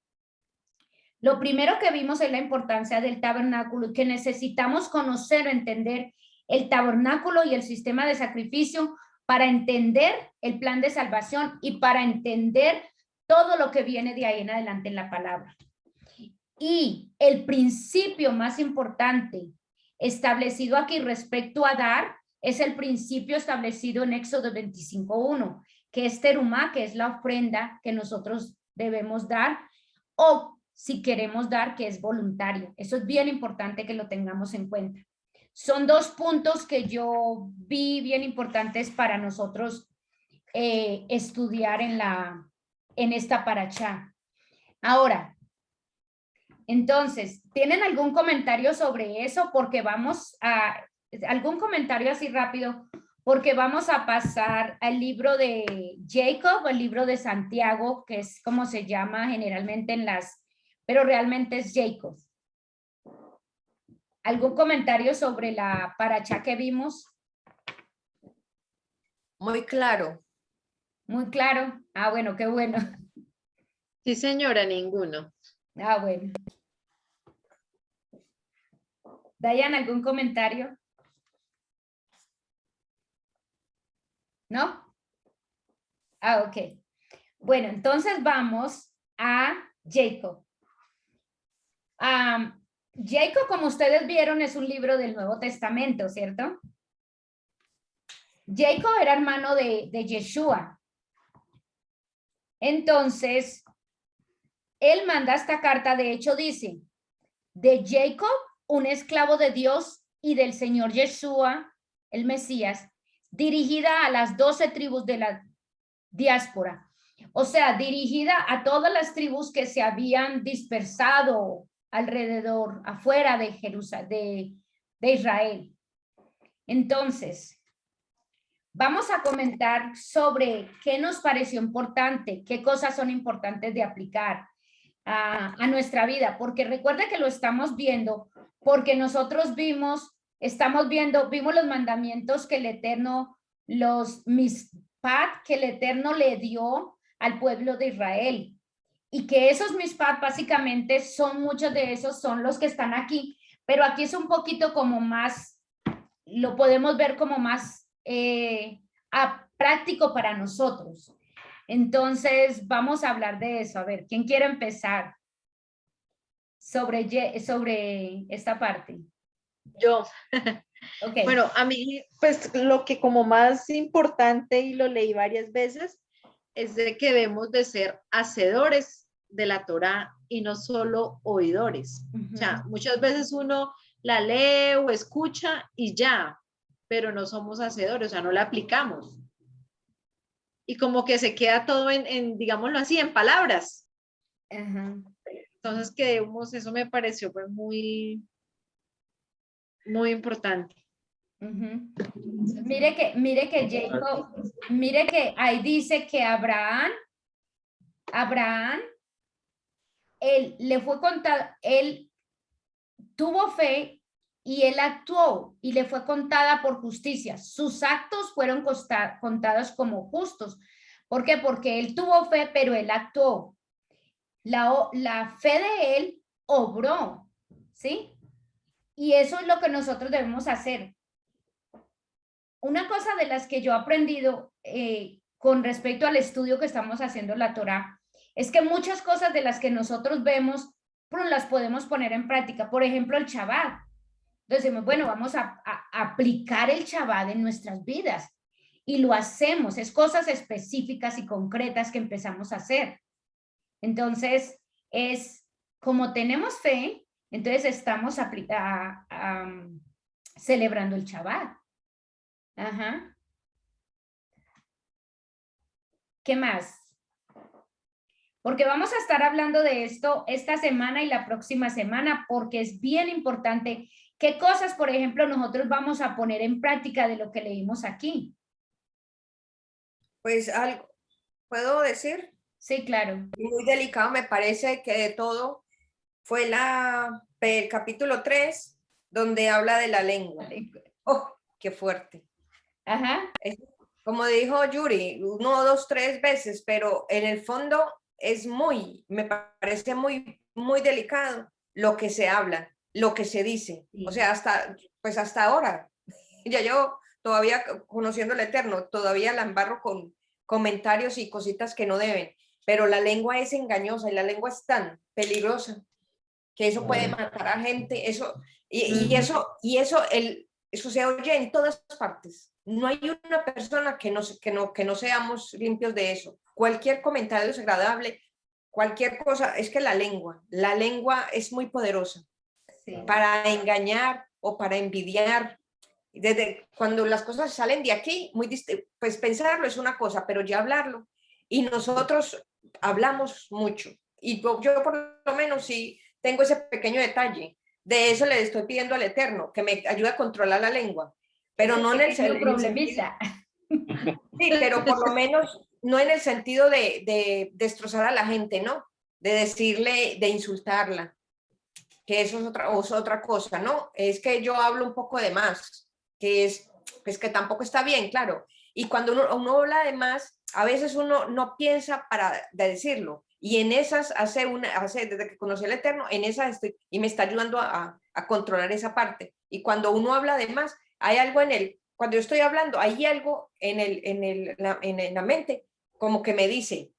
Lo primero que vimos es la importancia del tabernáculo y que necesitamos conocer o entender el tabernáculo y el sistema de sacrificio para entender el plan de salvación y para entender todo lo que viene de ahí en adelante en la palabra. Y el principio más importante establecido aquí respecto a dar es el principio establecido en Éxodo 25:1, que es terumá, que es la ofrenda que nosotros debemos dar, o si queremos dar, que es voluntario. Eso es bien importante que lo tengamos en cuenta. Son dos puntos que yo vi bien importantes para nosotros estudiar en esta parashá. Ahora, entonces, ¿tienen algún comentario sobre eso? Porque algún comentario así rápido, porque vamos a pasar al libro de Jacob, el libro de Santiago, que es como se llama generalmente pero realmente es Jacob. ¿Algún comentario sobre la parashá que vimos? Muy claro. Muy claro. Ah, bueno, qué bueno. Sí, señora, ninguno. Ah, bueno. Dayan, ¿algún comentario? ¿No? Ah, ok. Bueno, entonces vamos a Jacob. Jacob, como ustedes vieron, es un libro del Nuevo Testamento, ¿cierto? Jacob era hermano de Yeshua. Entonces, él manda esta carta, de hecho dice, de Jacob, un esclavo de Dios y del Señor Yeshua, el Mesías, dirigida a las 12 tribus de la diáspora. O sea, dirigida a todas las tribus que se habían dispersado alrededor, afuera de Jerusalén, de Israel. Entonces, vamos a comentar sobre qué nos pareció importante, qué cosas son importantes de aplicar a nuestra vida, porque recuerda que lo estamos viendo, porque nosotros vimos los mandamientos que el Eterno, los mispat que el Eterno le dio al pueblo de Israel, y que esos mispat básicamente son, muchos de esos son los que están aquí, pero aquí es un poquito como más, lo podemos ver como más práctico para nosotros. Entonces, vamos a hablar de eso. A ver, ¿quién quiere empezar sobre esta parte? Yo. Okay. Bueno, a mí, pues lo que como más importante, y lo leí varias veces, es de que debemos de ser hacedores de la Torá y no solo oidores. O sea, muchas veces uno la lee o escucha y ya, pero no somos hacedores, o sea, no la aplicamos. Y como que se queda todo digámoslo así, en palabras. Entonces, que eso me pareció pues muy, muy importante. Mire que Jacob, mire que ahí dice que Abraham, él le fue contado, él tuvo fe y él actuó y le fue contada por justicia. Sus actos fueron contados como justos. ¿Por qué? Porque él tuvo fe, pero él actuó. La fe de él obró, ¿sí? Y eso es lo que nosotros debemos hacer. Una cosa de las que yo he aprendido con respecto al estudio que estamos haciendo la Torá, es que muchas cosas de las que nosotros vemos, pues las podemos poner en práctica. Por ejemplo, el Shabbat. Entonces, bueno, vamos a aplicar el Shabbat en nuestras vidas. Y lo hacemos, es cosas específicas y concretas que empezamos a hacer. Entonces, es como tenemos fe, entonces estamos celebrando el Shabbat. Ajá. ¿Qué más? Porque vamos a estar hablando de esto esta semana y la próxima semana, porque es bien importante qué cosas, por ejemplo, nosotros vamos a poner en práctica de lo que leímos aquí. Pues algo, ¿puedo decir? Sí, claro. Muy delicado, me parece que de todo fue el capítulo 3, donde habla de la lengua. ¡Oh, qué fuerte! Ajá. Como dijo Yuri, 1, 2, 3 veces, pero en el fondo me parece muy, muy delicado lo que se habla, lo que se dice. Sí. O sea, hasta ahora, ya yo todavía conociendo el Eterno, todavía la embarro con comentarios y cositas que no deben, pero la lengua es engañosa y la lengua es tan peligrosa que eso puede matar a gente, eso se oye en todas partes. No hay una persona que no seamos limpios de eso. Cualquier comentario desagradable, cualquier cosa, es que la lengua es muy poderosa, sí, para engañar o para envidiar. Desde cuando las cosas salen de aquí, pues pensarlo es una cosa, pero ya hablarlo. Y nosotros hablamos mucho. Y yo por lo menos sí tengo ese pequeño detalle. De eso le estoy pidiendo al Eterno, que me ayude a controlar la lengua. Pero no en el sentido. Sí, pero por lo menos no en el sentido de destrozar a la gente, ¿no? De decirle, de insultarla. Que eso es otra cosa, ¿no? Es que yo hablo un poco de más, que es pues que tampoco está bien, claro. Y cuando uno habla de más, a veces uno no piensa de decirlo. Y en esas, desde que conocí al Eterno, en esas estoy, y me está ayudando a controlar esa parte. Y cuando uno habla de más, hay algo cuando yo estoy hablando, hay algo en la mente, como que me dice,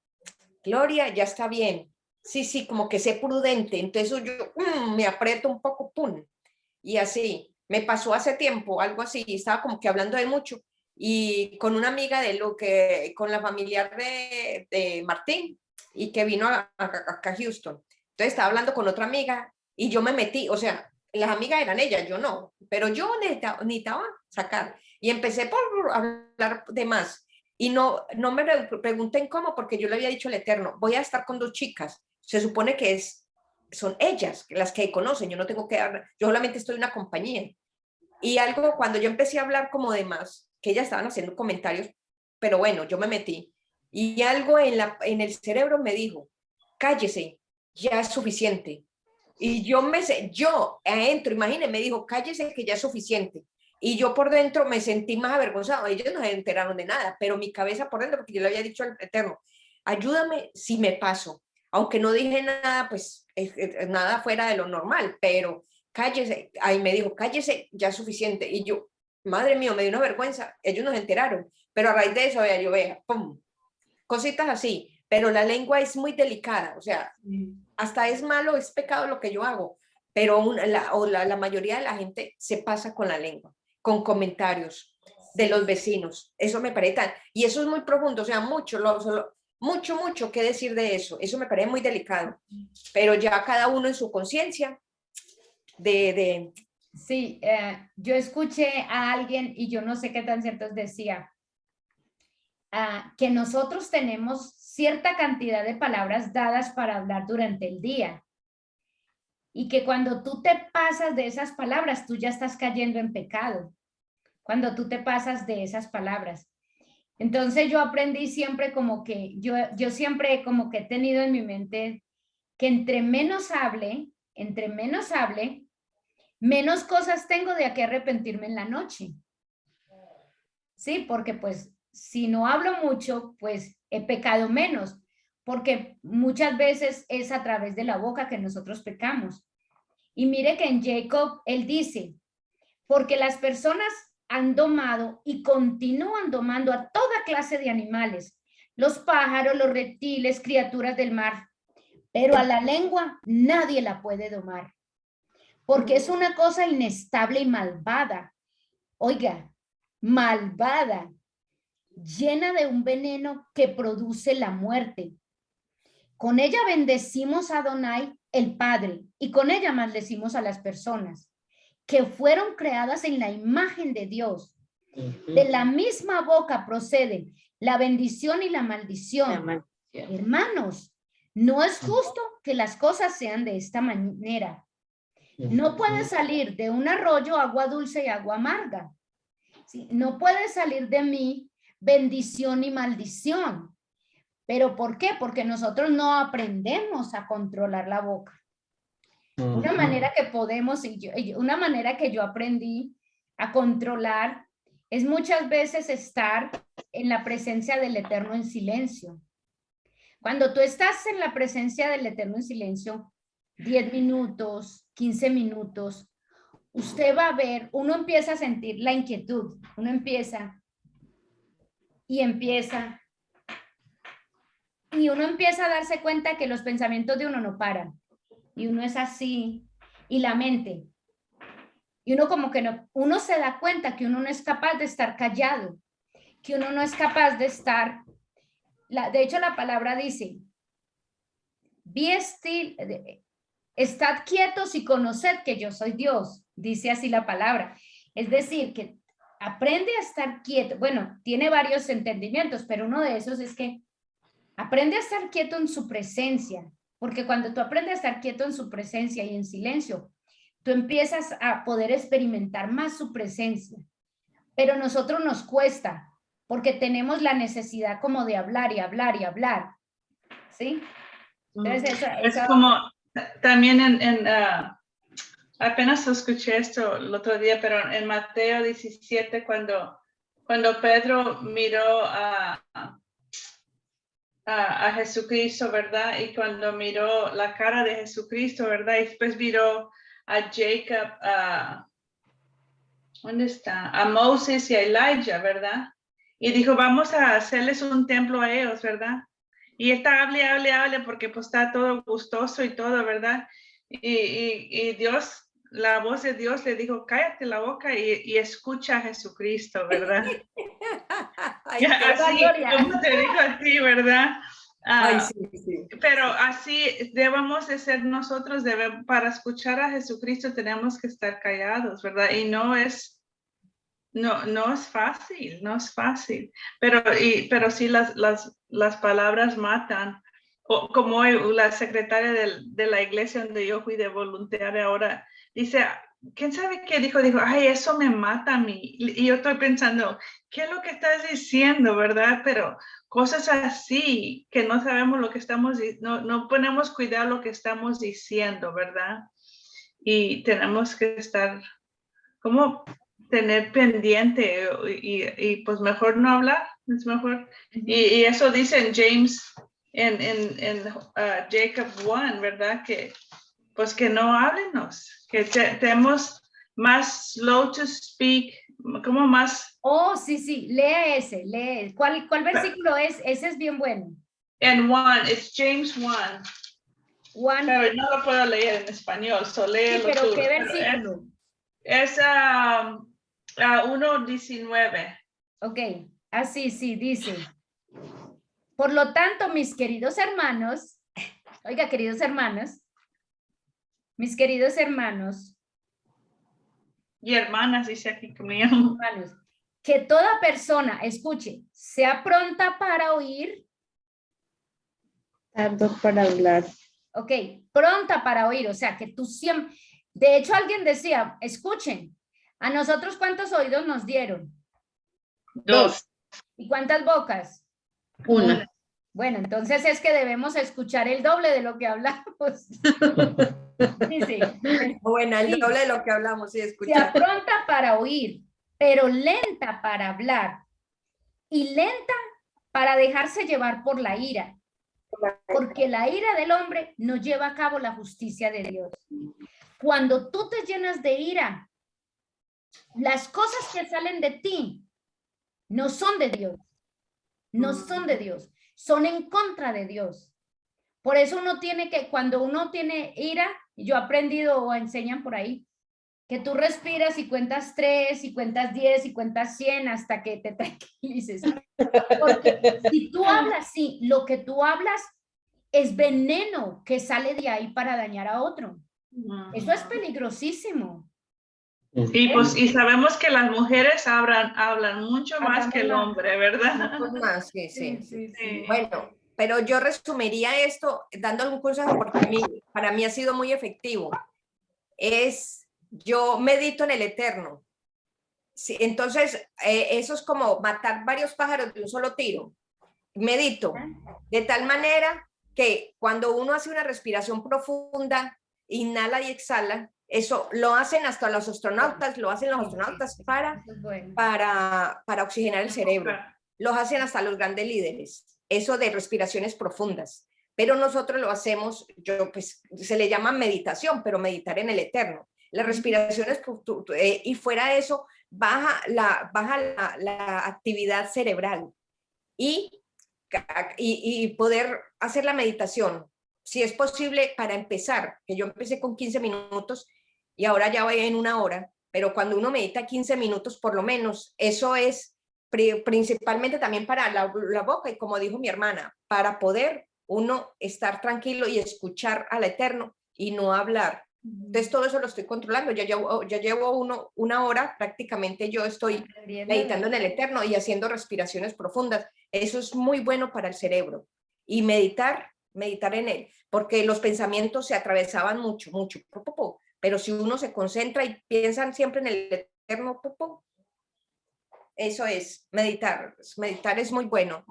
Gloria, ya está bien. Sí, como que sé prudente. Entonces yo me aprieto un poco, pum. Y así, me pasó hace tiempo, algo así, estaba como que hablando de mucho. Y con una amiga con la familiar de Martín, y que vino acá a Houston. Entonces estaba hablando con otra amiga y yo me metí, o sea, las amigas eran ellas, yo no, pero yo necesitaba sacar. Y empecé por hablar de más. Y no me pregunten cómo, porque yo le había dicho al Eterno, voy a estar con 2 chicas. Se supone que son ellas las que conocen, yo no tengo que dar, yo solamente estoy en una compañía. Y algo, cuando yo empecé a hablar como de más, que ellas estaban haciendo comentarios, pero bueno, yo me metí. Y algo en el cerebro me dijo, cállese, ya es suficiente. Y yo adentro, imagínense, me dijo, cállese que ya es suficiente. Y yo por dentro me sentí más avergonzado. Ellos no se enteraron de nada, pero mi cabeza por dentro, porque yo le había dicho al Eterno, ayúdame si me paso. Aunque no dije nada, pues nada fuera de lo normal, pero cállese. Ahí me dijo, cállese, ya es suficiente. Y yo, madre mía, me dio una vergüenza. Ellos no se enteraron. Pero a raíz de eso, vea, pum, cositas así. Pero la lengua es muy delicada, o sea, hasta es malo, es pecado lo que yo hago, pero la mayoría de la gente se pasa con la lengua, con comentarios de los vecinos. Eso me parece tan, y eso es muy profundo, o sea, mucho que decir de eso. Eso me parece muy delicado, pero ya cada uno en su conciencia de... Sí, yo escuché a alguien y yo no sé qué tan cierto decía, que nosotros tenemos cierta cantidad de palabras dadas para hablar durante el día y que cuando tú te pasas de esas palabras, tú ya estás cayendo en pecado, cuando tú te pasas de esas palabras. Entonces yo aprendí siempre como que, yo siempre como que he tenido en mi mente que entre menos hable, menos cosas tengo de a qué arrepentirme en la noche. Sí, porque pues si no hablo mucho, pues he pecado menos, porque muchas veces es a través de la boca que nosotros pecamos. Y mire que en Jacob él dice, porque las personas han domado y continúan domando a toda clase de animales, los pájaros, los reptiles, criaturas del mar, pero a la lengua nadie la puede domar, porque es una cosa inestable y malvada. Oiga, malvada, llena de un veneno que produce la muerte. Con ella bendecimos a Adonai, el Padre, y con ella maldecimos a las personas que fueron creadas en la imagen de Dios. De la misma boca proceden la bendición y la maldición. Hermanos, no es justo que las cosas sean de esta manera. No puede salir de un arroyo agua dulce y agua amarga. ¿Sí? No puede salir de mí bendición y maldición. ¿Pero por qué? Porque nosotros no aprendemos a controlar la boca. Una manera que podemos, una manera que yo aprendí a controlar es muchas veces estar en la presencia del Eterno en silencio. Cuando tú estás en la presencia del Eterno en silencio, 10 minutos, 15 minutos, usted va a ver, uno empieza a sentir la inquietud, uno empieza y uno empieza a darse cuenta que los pensamientos de uno no paran y uno es así y la mente y uno como que no, uno se da cuenta que uno no es capaz de estar callado, que uno no es capaz de estar, de hecho la palabra dice, be still, estad quietos y conoced que yo soy Dios, dice así la palabra, es decir, que aprende a estar quieto, bueno, tiene varios entendimientos, pero uno de esos es que aprende a estar quieto en su presencia, porque cuando tú aprendes a estar quieto en su presencia y en silencio, tú empiezas a poder experimentar más su presencia. Pero a nosotros nos cuesta, porque tenemos la necesidad como de hablar y hablar y hablar. ¿Sí? Entonces eso es como también apenas escuché esto el otro día, pero en Mateo 17, cuando Pedro miró a Jesucristo, ¿verdad? Y cuando miró la cara de Jesucristo, ¿verdad? Y después miró a Jacob, ¿dónde está? A Moses y a Elijah, ¿verdad? Y dijo, vamos a hacerles un templo a ellos, ¿verdad? Y está hable porque pues está todo gustoso y todo, ¿verdad? Y Dios, la voz de Dios le dijo, cállate la boca y escucha a Jesucristo, ¿verdad? Ay, qué Así, gloria. como te dijo a ti, ¿verdad? Ay, sí, sí. Pero así debemos de ser nosotros, para escuchar a Jesucristo tenemos que estar callados, ¿verdad? Y no es fácil, no es fácil, pero sí las palabras matan. Como hoy la secretaria de la iglesia donde yo fui de voluntaria ahora, dice, ¿quién sabe qué dijo? Dijo, ay, eso me mata a mí. Y yo estoy pensando, ¿qué es lo que estás diciendo, verdad? Pero cosas así que no sabemos lo que estamos, no ponemos cuidado lo que estamos diciendo, ¿verdad? Y tenemos que estar como tener pendiente y pues mejor no hablar, es mejor. Y eso dice en James, en Jacob 1, ¿verdad? Que pues que no háblenos, que tenemos más slow to speak, como más. Oh, sí, sí, lea ese, lee. ¿Cuál versículo es? Ese es bien bueno. En 1, it's James 1. Juan, Pero no lo puedo leer en español, solo léelo sí, pero tú. ¿qué versículo? Es 1:19. Ok, así, sí, dice. Por lo tanto, mis queridos hermanos, oiga, queridos hermanos, mis queridos hermanos, Y hermanas, dice aquí conmigo. hermanos, que toda persona, escuche, sea pronta para oír, Tardo para hablar. ok, pronta para oír, o sea, que tú siempre, de hecho alguien decía, escuchen, a nosotros ¿cuántos oídos nos dieron? 2. ¿Y cuántas bocas? Una. Bueno, entonces es que debemos escuchar el doble de lo que hablamos. Dice, Bueno, el sí, doble de lo que hablamos y sea escuchar. pronta para oír, pero lenta para hablar y lenta para dejarse llevar por la ira, porque la ira del hombre no lleva a cabo la justicia de Dios. Cuando tú te llenas de ira, las cosas que salen de ti no son de Dios, no son de Dios, son en contra de Dios. Por eso uno tiene que, cuando uno tiene ira, yo he aprendido o enseñan por ahí, que tú respiras y cuentas 3, y cuentas 10, y cuentas 100 hasta que te tranquilices. Porque si tú hablas, sí, lo que tú hablas es veneno que sale de ahí para dañar a otro. Eso es peligrosísimo. Y pues y sabemos que las mujeres hablan mucho más que el hombre, ¿verdad? Muchos más, sí, sí. Sí. Bueno, pero yo resumiría esto dándole un consejo porque para mí ha sido muy efectivo. Yo medito en el Eterno. Sí, entonces, eso es como matar varios pájaros de un solo tiro. Medito de tal manera que cuando uno hace una respiración profunda, inhala y exhala, eso lo hacen hasta los astronautas, lo hacen los astronautas para oxigenar el cerebro. Los hacen hasta los grandes líderes, eso de respiraciones profundas. Pero nosotros lo hacemos, pues se le llama meditación, pero meditar en el Eterno. Las respiraciones, y fuera de eso, baja la actividad cerebral y poder hacer la meditación. Si es posible, para empezar, que yo empecé con 15 minutos y ahora ya voy en 1 hora, pero cuando uno medita 15 minutos por lo menos, eso es principalmente también para la boca y como dijo mi hermana, para poder uno estar tranquilo y escuchar al Eterno y no hablar. Entonces todo eso lo estoy controlando, ya llevo 1 hora, prácticamente yo estoy meditando en el Eterno y haciendo respiraciones profundas. Eso es muy bueno para el cerebro. Y meditar en él, porque los pensamientos se atravesaban mucho, pero si uno se concentra y piensan siempre en el Eterno, eso es, meditar es muy bueno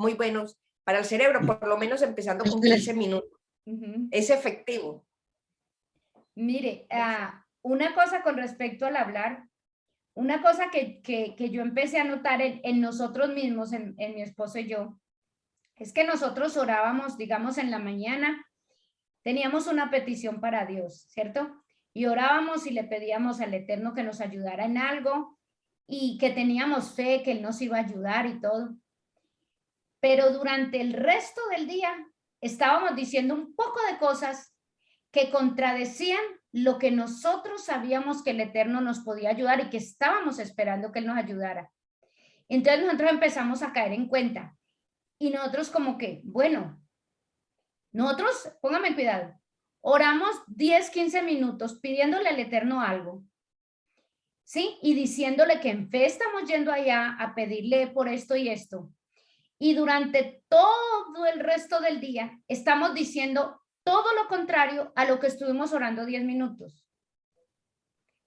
para el cerebro, por lo menos empezando con 15 minutos. Es efectivo. Mire, una cosa con respecto al hablar, una cosa que yo empecé a notar en nosotros mismos, en mi esposo y yo, es que nosotros orábamos, digamos, en la mañana, teníamos una petición para Dios, ¿cierto? Y orábamos y le pedíamos al Eterno que nos ayudara en algo y que teníamos fe que Él nos iba a ayudar y todo. Pero durante el resto del día estábamos diciendo un poco de cosas que contradecían lo que nosotros sabíamos que el Eterno nos podía ayudar y que estábamos esperando que Él nos ayudara. Entonces nosotros empezamos a caer en cuenta y nosotros como que, bueno, nosotros, póngame cuidado, oramos 10, 15 minutos pidiéndole al Eterno algo, ¿sí? Y diciéndole que en fe estamos yendo allá a pedirle por esto y esto. Y durante todo el resto del día estamos diciendo todo lo contrario a lo que estuvimos orando 10 minutos.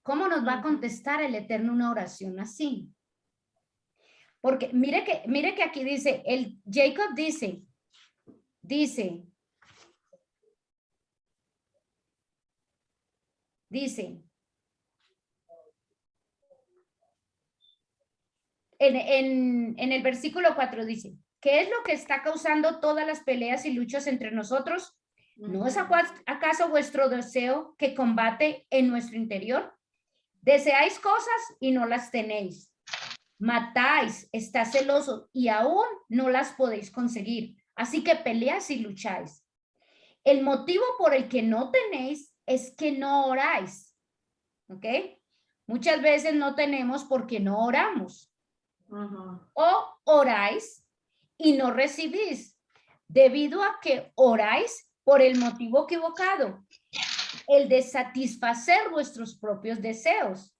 ¿Cómo nos va a contestar el Eterno una oración así? Porque mire que aquí dice, Jacob dice, en el versículo 4 dice, ¿qué es lo que está causando todas las peleas y luchas entre nosotros? ¿No es acaso vuestro deseo que combate en nuestro interior? Deseáis cosas y no las tenéis. Matáis, estáis celosos y aún no las podéis conseguir. Así que peleáis y lucháis. El motivo por el que no tenéis es que no oráis. ¿Ok? Muchas veces no tenemos porque no oramos. O oráis y no recibís, debido a que oráis por el motivo equivocado, el de satisfacer vuestros propios deseos.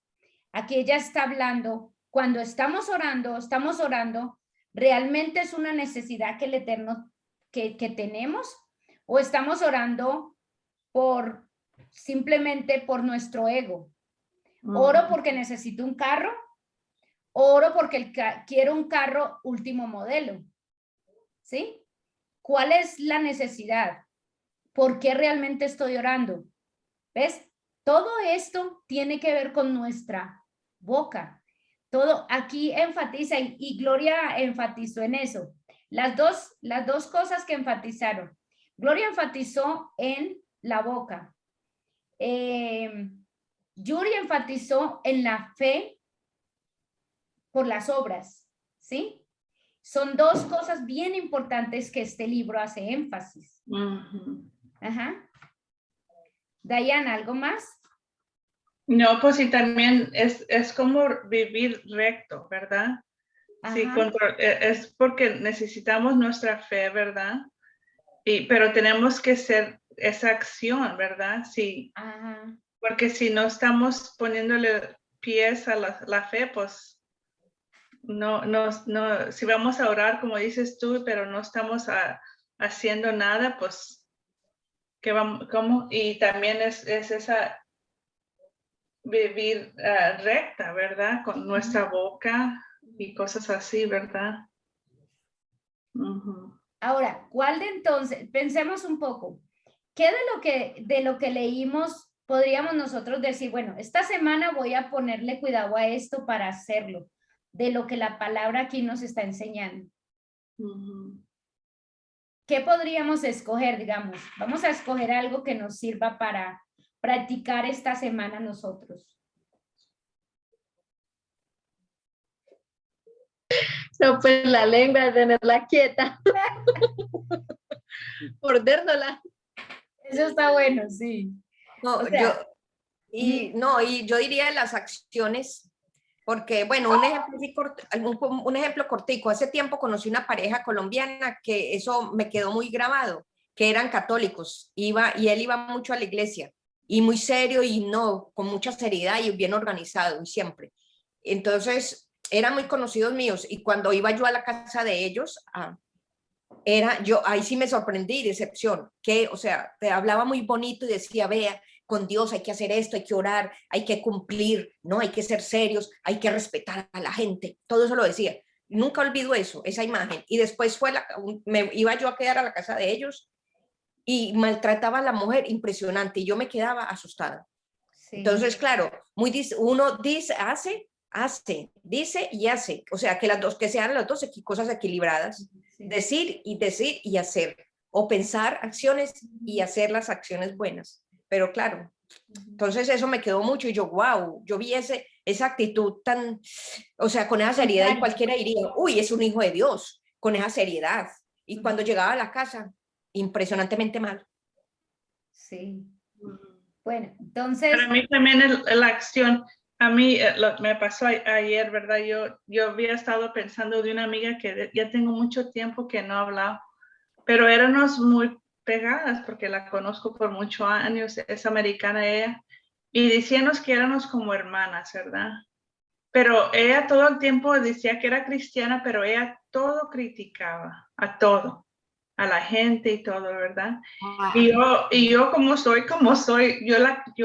Aquí ella está hablando, cuando estamos orando, ¿realmente es una necesidad que el Eterno que tenemos? ¿O estamos orando simplemente por nuestro ego? Oro porque necesito un carro, oro porque quiero un carro último modelo, ¿sí? ¿Cuál es la necesidad? ¿Por qué realmente estoy orando? ¿Ves? Todo esto tiene que ver con nuestra boca. Todo aquí enfatiza y Gloria enfatizó en eso. Las dos cosas que enfatizaron. Gloria enfatizó en la boca. Yuri enfatizó en la fe por las obras, ¿sí? Son dos cosas bien importantes que este libro hace énfasis. Ajá. Diana, ¿algo más? No, pues sí, también es como vivir recto, ¿verdad? Ajá. Sí, es porque necesitamos nuestra fe, ¿verdad? Pero tenemos que hacer esa acción, ¿verdad? Sí. Ajá. Porque si no estamos poniéndole pies a la fe, pues no, si vamos a orar, como dices tú, pero no estamos haciendo nada, pues, ¿cómo? Y también es esa vivir recta, ¿verdad? Con nuestra boca y cosas así, ¿verdad? Ahora, ¿cuál de entonces? Pensemos un poco. ¿Qué de lo que leímos podríamos nosotros decir, bueno, esta semana voy a ponerle cuidado a esto para hacerlo, de lo que la palabra aquí nos está enseñando? ¿Qué podríamos escoger, digamos? Vamos a escoger algo que nos sirva para practicar esta semana nosotros. No, pues la lengua, tenerla quieta. Mordernola. Eso está bueno, sí. No, O sea, y yo diría las acciones, porque, bueno, un ejemplo cortico. Hace tiempo conocí una pareja colombiana que eso me quedó muy grabado, que eran católicos, y él iba mucho a la iglesia, y muy serio, y no, con mucha seriedad y bien organizado, y siempre. Entonces, eran muy conocidos míos, y cuando iba yo a la casa de ellos, ahí sí me sorprendí, decepción, que, o sea, te hablaba muy bonito y decía, vea, con Dios hay que hacer esto, hay que orar, hay que cumplir, ¿no? Hay que ser serios, hay que respetar a la gente, todo eso lo decía. Nunca olvido eso, esa imagen. Y después me iba yo a quedar a la casa de ellos y maltrataba a la mujer, impresionante, y yo me quedaba asustada. Sí. Entonces, claro, uno hace hace, dice y hace. O sea, que las dos, que sean las dos cosas equilibradas. Sí. Decir y hacer. O pensar acciones y hacer las acciones buenas. Pero claro, entonces eso me quedó mucho y yo, wow, yo vi esa actitud tan, o sea, con esa seriedad y cualquiera diría, uy, es un hijo de Dios, con esa seriedad. Y cuando llegaba a la casa, impresionantemente mal. Sí. Bueno, entonces... Para mí también la acción, a mí me pasó ayer, ¿verdad? Yo había estado pensando de una amiga que ya tengo mucho tiempo que no hablaba, pero éramos muy pegadas porque la conozco por muchos años, es americana ella, y decíamos que éramos como hermanas, ¿verdad? Pero ella todo el tiempo decía que era cristiana, pero ella todo criticaba, a todo, a la gente y todo, ¿verdad? Y yo como soy, yo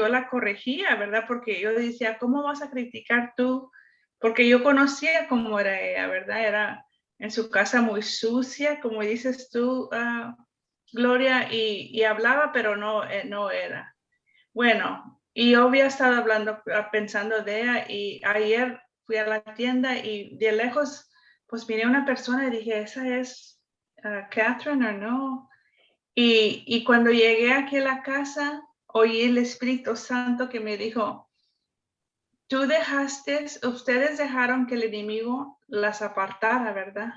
la corregía, ¿verdad? Porque yo decía, ¿cómo vas a criticar tú? Porque yo conocía cómo era ella, ¿verdad? Era en su casa muy sucia, como dices tú, Gloria, y hablaba, pero no era. Bueno, y yo había estado pensando de ella, y ayer fui a la tienda y de lejos, pues miré a una persona y dije, ¿esa es Catherine o no? Y cuando llegué aquí a la casa, oí el Espíritu Santo que me dijo, ustedes dejaron que el enemigo las apartara, ¿verdad?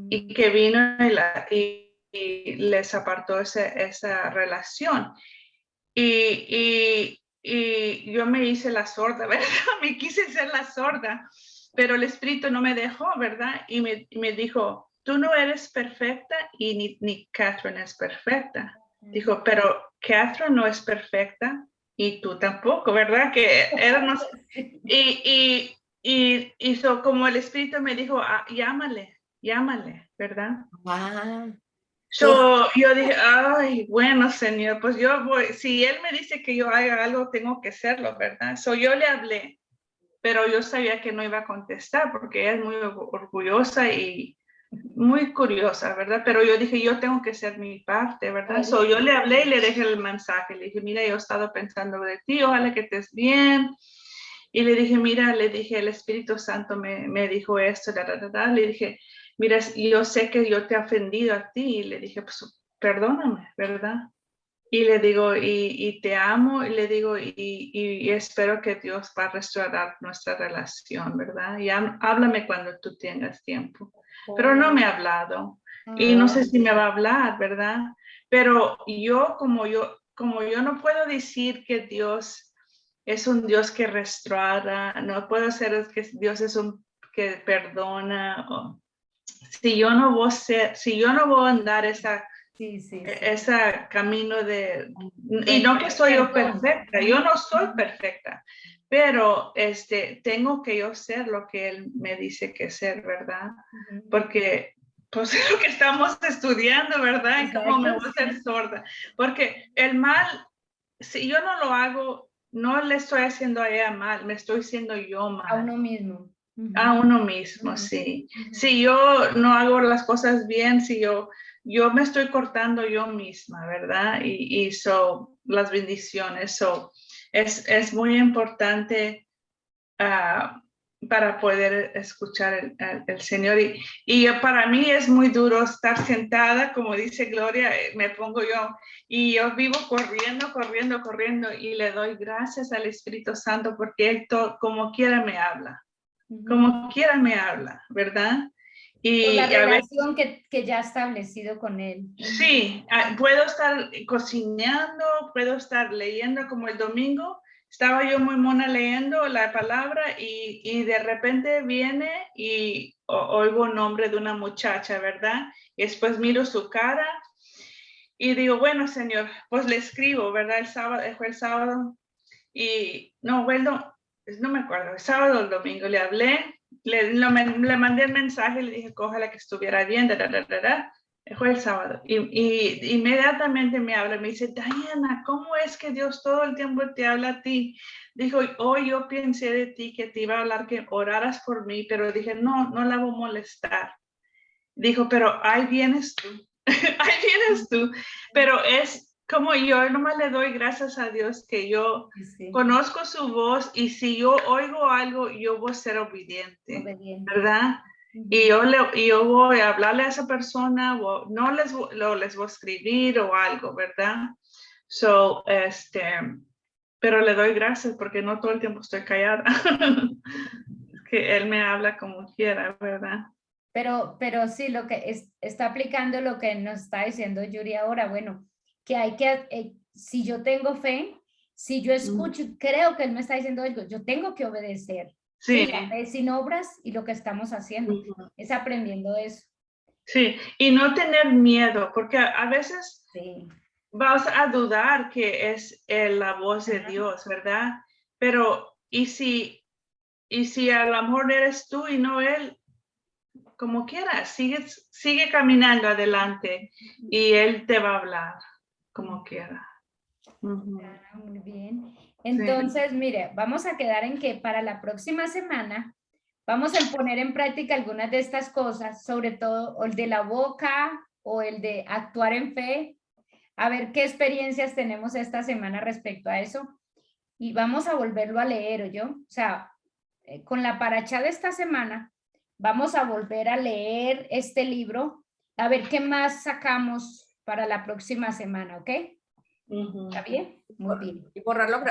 Y que vino y les apartó esa relación. Y yo me hice la sorda, ¿verdad? Me quise ser la sorda, pero el Espíritu no me dejó, ¿verdad? Y me dijo, tú no eres perfecta y ni Catherine es perfecta. Dijo, pero Catherine no es perfecta y tú tampoco, ¿verdad? Que éramos... Y hizo como el Espíritu me dijo, llámale, ¿verdad? Yo dije, ay, bueno, Señor, pues yo voy, si Él me dice que yo haga algo, tengo que hacerlo, ¿verdad? Yo le hablé, pero yo sabía que no iba a contestar porque ella es muy orgullosa y muy curiosa, ¿verdad? Pero yo dije, yo tengo que hacer mi parte, ¿verdad? Yo le hablé y le dejé el mensaje, le dije, mira, yo he estado pensando de ti, ojalá que estés bien. Y le dije, mira, le dije, el Espíritu Santo me dijo esto, le dije, mira, yo sé que yo te he ofendido a ti, y le dije, pues perdóname, ¿verdad? Y le digo, y te amo, y le digo, y espero que Dios va a restaurar nuestra relación, ¿verdad? Y háblame cuando tú tengas tiempo. Pero no me ha hablado, y no sé si me va a hablar, ¿verdad? Pero como yo no puedo decir que Dios es un Dios que restaura, no puedo ser que Dios es un que perdona. Si yo no voy a andar ese camino y no que soy yo perfecta, yo no soy perfecta, pero tengo que yo ser lo que Él me dice que ser, ¿verdad? Porque pues es lo que estamos estudiando, ¿verdad? Y cómo me voy a ser sorda. Porque el mal, si yo no lo hago, no le estoy haciendo a ella mal, me estoy haciendo yo mal. A uno mismo. A uno mismo, sí. Si yo no hago las cosas bien, si yo me estoy cortando yo misma, ¿verdad? Y las bendiciones. Es muy importante para poder escuchar el Señor. Y para mí es muy duro estar sentada, como dice Gloria, me pongo yo, y yo vivo corriendo, y le doy gracias al Espíritu Santo porque Él como quiera me habla. Como quiera me habla, ¿verdad? Y por la relación que ya ha establecido con Él. Sí, puedo estar cocinando, puedo estar leyendo, como el domingo, estaba yo muy mona leyendo la palabra y de repente viene y oigo el nombre de una muchacha, ¿verdad? Y después miro su cara y digo, bueno, Señor, pues le escribo, ¿verdad? Fue el sábado y no me acuerdo, el sábado o el domingo le hablé. Le mandé el mensaje y le dije, ojalá que estuviera bien, fue el sábado. Y inmediatamente me habla, me dice, Diana, ¿cómo es que Dios todo el tiempo te habla a ti? Dijo, hoy yo pensé de ti que te iba a hablar, que oraras por mí, pero dije, no la voy a molestar. Dijo, pero ahí vienes tú, ahí vienes tú. Pero como yo nomás le doy gracias a Dios que yo Sí, conozco su voz y si yo oigo algo, yo voy a ser obediente, obediente. ¿verdad? Ujú. Y yo voy a hablarle a esa persona, no les voy a escribir o algo, ¿verdad? So, pero le doy gracias porque no todo el tiempo estoy callada. Que él me habla como quiera, ¿verdad? Pero sí, lo que está aplicando lo que nos está diciendo Yuri ahora, bueno, que hay que, si yo tengo fe, si yo escucho, creo que él me está diciendo algo, yo tengo que obedecer. Sí, Sí. la fe sin obras y lo que estamos haciendo, es aprendiendo eso. Sí, y no tener miedo, porque a veces Sí, vas a dudar que es la voz de Ajá. Dios, ¿verdad? Pero, ¿y si a lo mejor eres tú y no él? Como quieras, sigue caminando adelante y él te va a hablar como quiera. Muy bien. Entonces, mire, vamos a quedar en que para la próxima semana vamos a poner en práctica algunas de estas cosas, sobre todo el de la boca o el de actuar en fe, a ver qué experiencias tenemos esta semana respecto a eso y vamos a volverlo a leer, ¿yo? O sea, con la paracha de esta semana, vamos a volver a leer este libro, a ver qué más sacamos para la próxima semana, ¿ok? ¿Está bien? Muy bien. Y borrarlo,